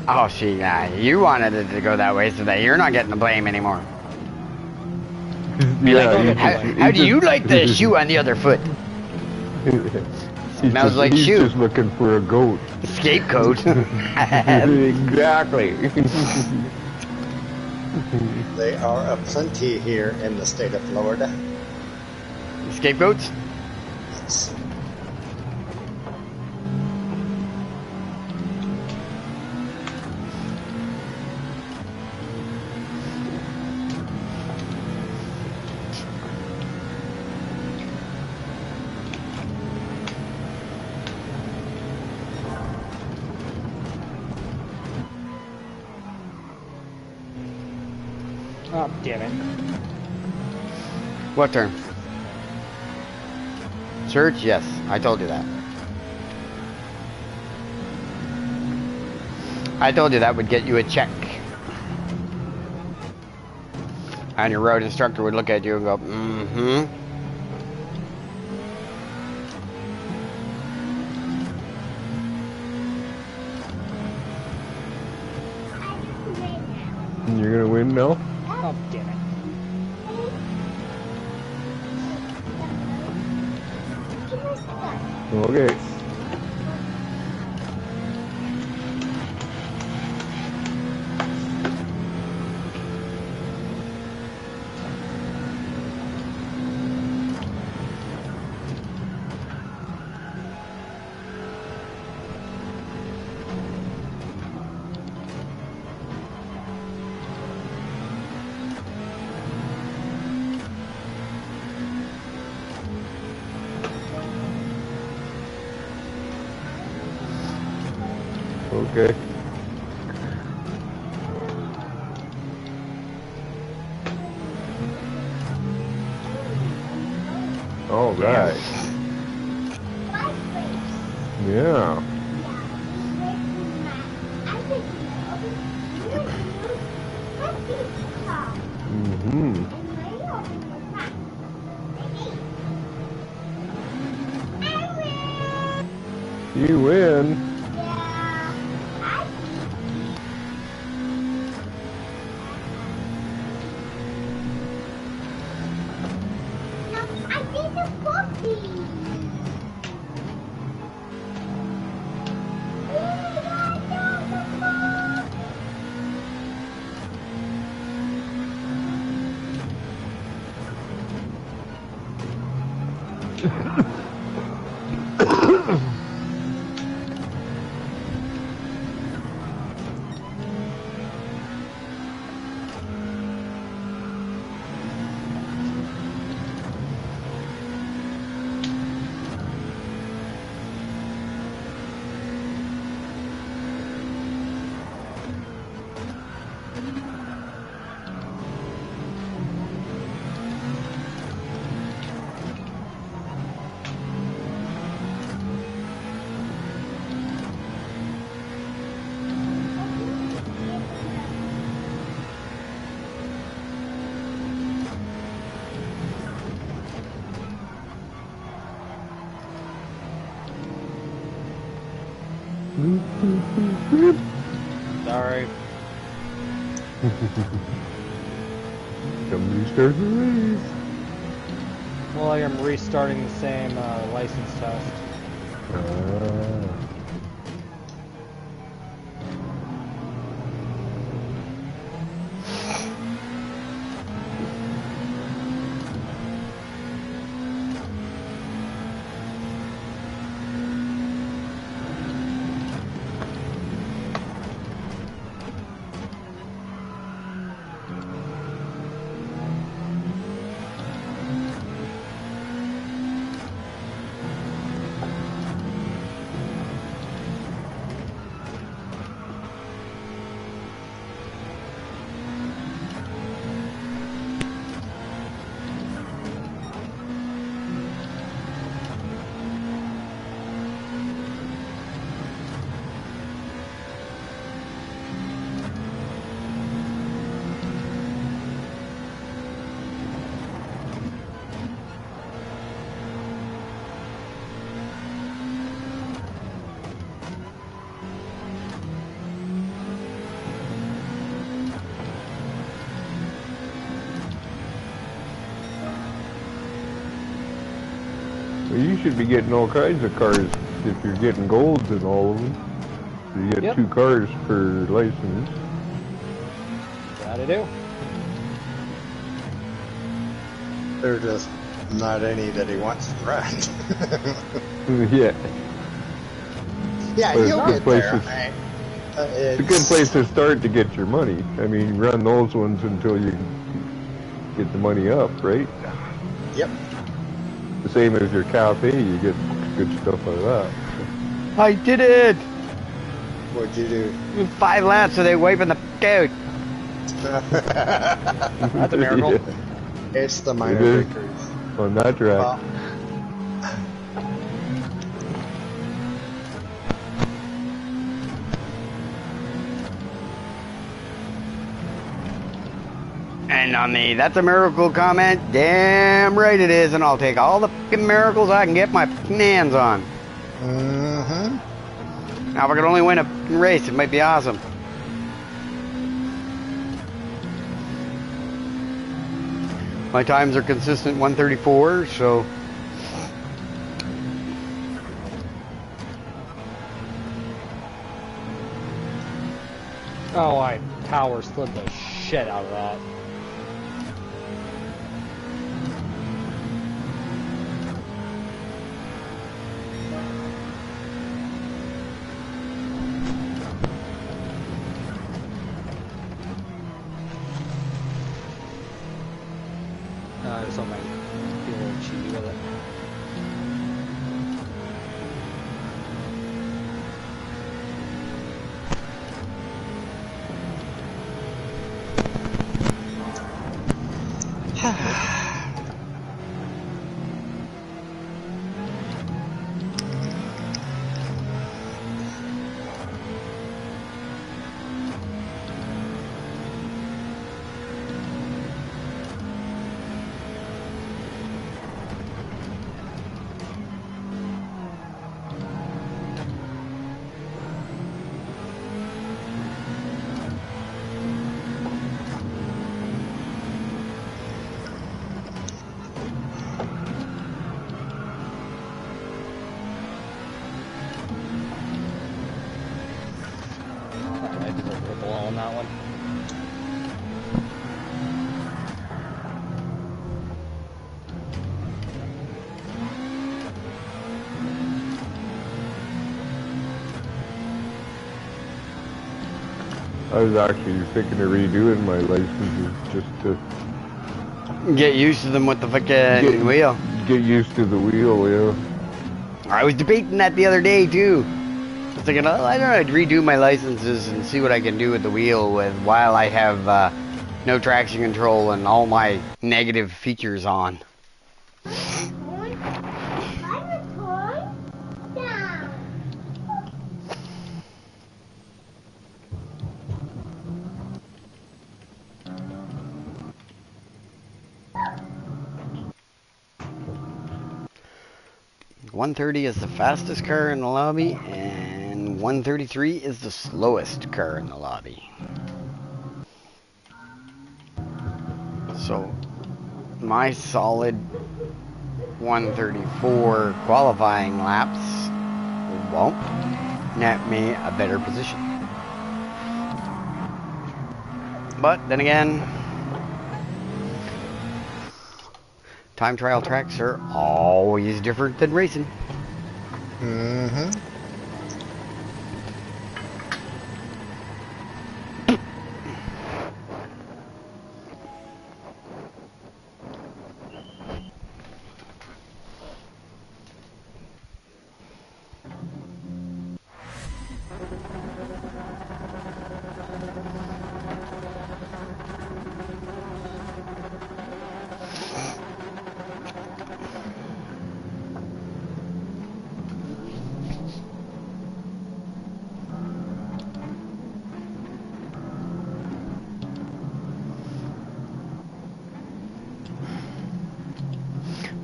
Oh, see, you wanted it to go that way so that you're not getting the blame anymore. Be Yeah, like, how do you like the shoe on the other foot? Smells like he's shoe. just looking for a goat. Scapegoat. Exactly. They are aplenty here in the state of Florida. Scapegoats? Yes. Oh, damn it. What turn? Search? Yes, I told you that. I told you that would get you a check. And your road instructor would look at you and go, mm-hmm. You're gonna win now? Oh, damn it. Okay. Okay. All right. Yeah. Mm-hmm. You win. Sorry. Somebody start the race. Well, I am restarting the same license test. Well, you should be getting all kinds of cars if you're getting golds in all of them. You get Yep. 2 cars per license. That I do. They're just not any that he wants to run. Yeah. Yeah, But you'll it's get good there. places. It's a good place to start to get your money. I mean, run those ones until you get the money up, right? Yep. The same as your cafe, you get good stuff out of that. I did it! What'd you do? 5 laps, so they wiping the out. That's a miracle. Yeah. It's the It minor is. victories. On that track. Well, And on the "that's a miracle" comment, damn right it is, and I'll take all the fucking miracles I can get my fucking hands on. mm-hmm. Now, if I could only win a fucking race, it might be awesome. My times are consistent 134, so Oh, I power slid the shit out of that. I just might be a little cheaty with it. I did a ripple on that one. I was actually thinking of redoing my licenses just to get used to them with the fucking wheel. get used to the wheel, yeah. I was debating that the other day too. I was thinking, oh, I don't know, I'd redo my licenses and see what I can do with the wheel while I have no traction control and all my negative features on. .130 is the fastest car in the lobby, and 133 is the slowest car in the lobby. So, my solid 134 qualifying laps won't net me a better position. But then again, time trial tracks are always different than racing. Mm-hmm.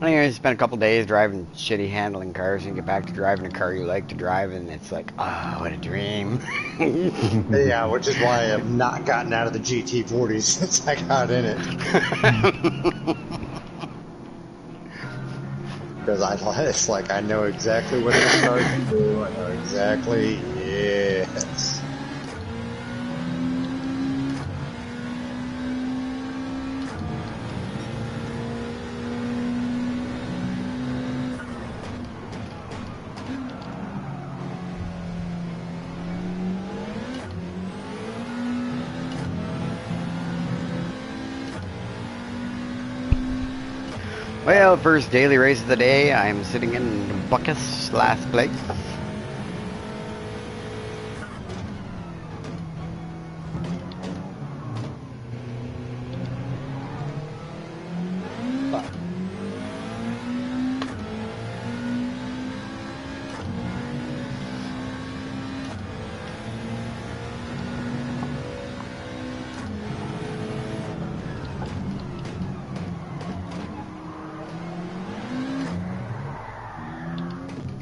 I think I spent a couple days driving shitty handling cars and get back to driving a car you like to drive, and it's like, oh, what a dream. Yeah, which is why I have not gotten out of the GT40 since I got in it. Because it's like I know exactly what it's starting to do. I know exactly. Yes. Well, first daily race of the day, I'm sitting in Buckus, last place.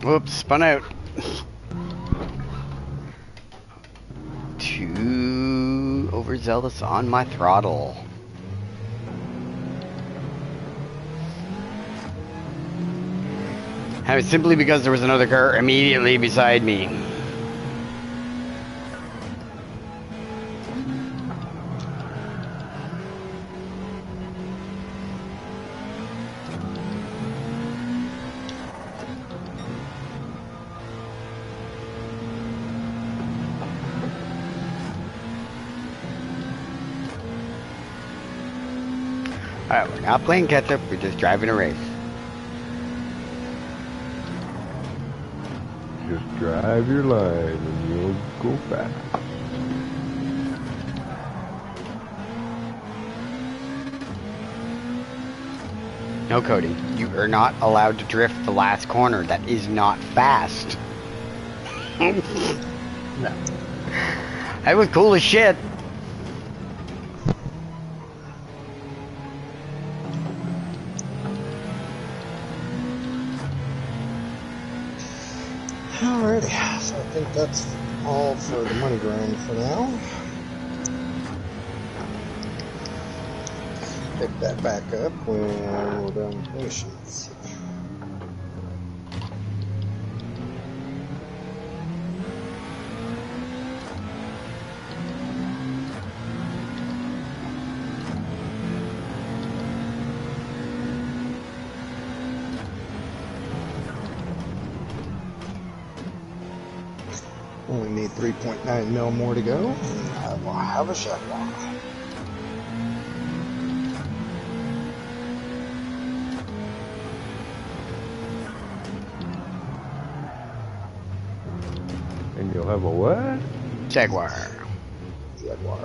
Whoops, spun out. Too overzealous on my throttle. And it's simply because there was another car immediately beside me. Alright, we're not playing catch up, we're just driving a race. Just drive your line and you'll go fast. No, Cody, you are not allowed to drift the last corner. That is not fast. No. That was cool as shit. Alrighty, so I think that's all for the money grind for now. Pick that back up when we're done with missions. Only need 3.9 mil more to go, and I will have a Chevron. And you'll have a what? Jaguar. Jaguar.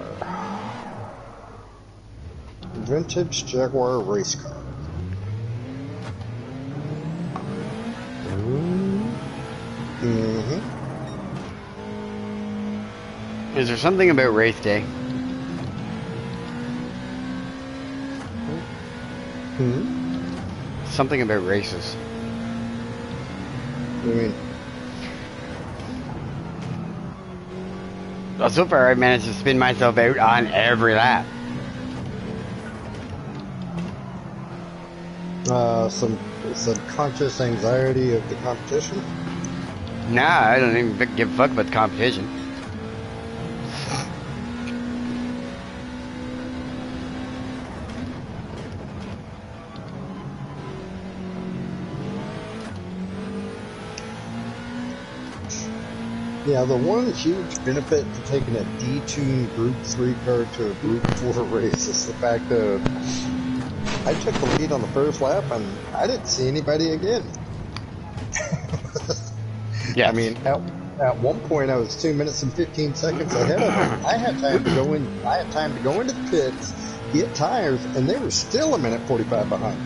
Vintage Jaguar race car. Mm-hmm. Is there something about race day? Something about races. What do you mean? Well, so far I've managed to spin myself out on every lap. Some subconscious anxiety of the competition. Nah, I don't even give a fuck about the competition. Yeah, the one huge benefit to taking a detuned Group 3 car to a Group 4 race is the fact that I took the lead on the first lap and I didn't see anybody again. Yeah. I mean, at one point I was 2 minutes and 15 seconds ahead of them. I had time to go in. I had time to go into the pits, get tires, and they were still a minute 45 behind.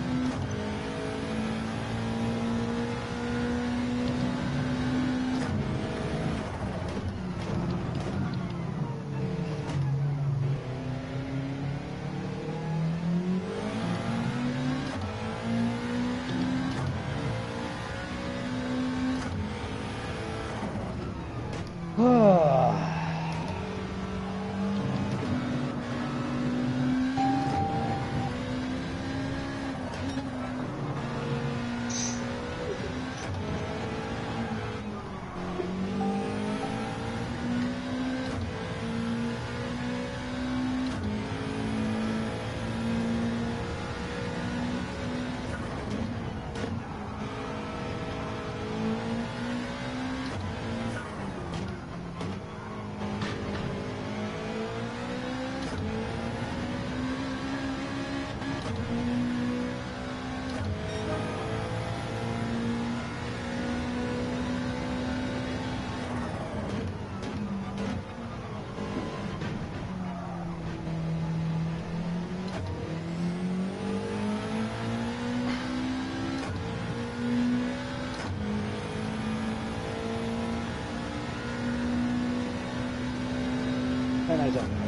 I don't know.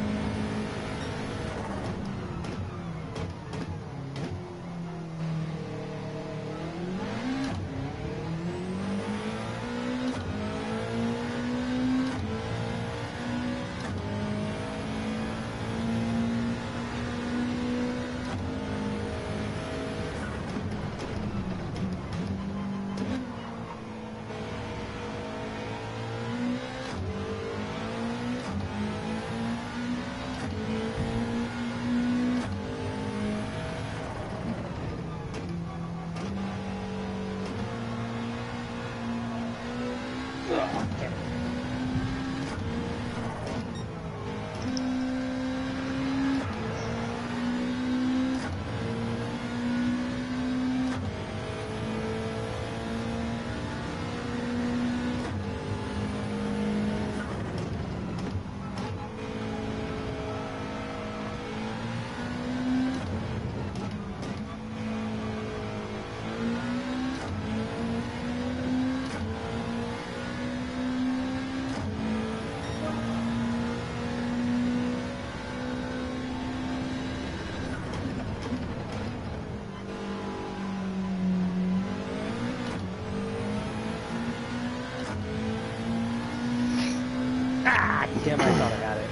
Ah, damn! I thought I had it.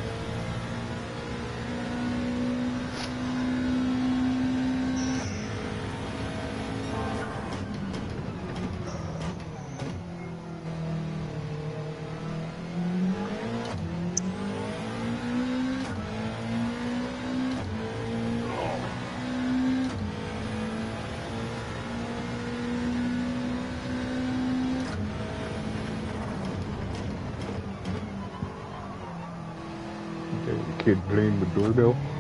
The kid playing with doorbell.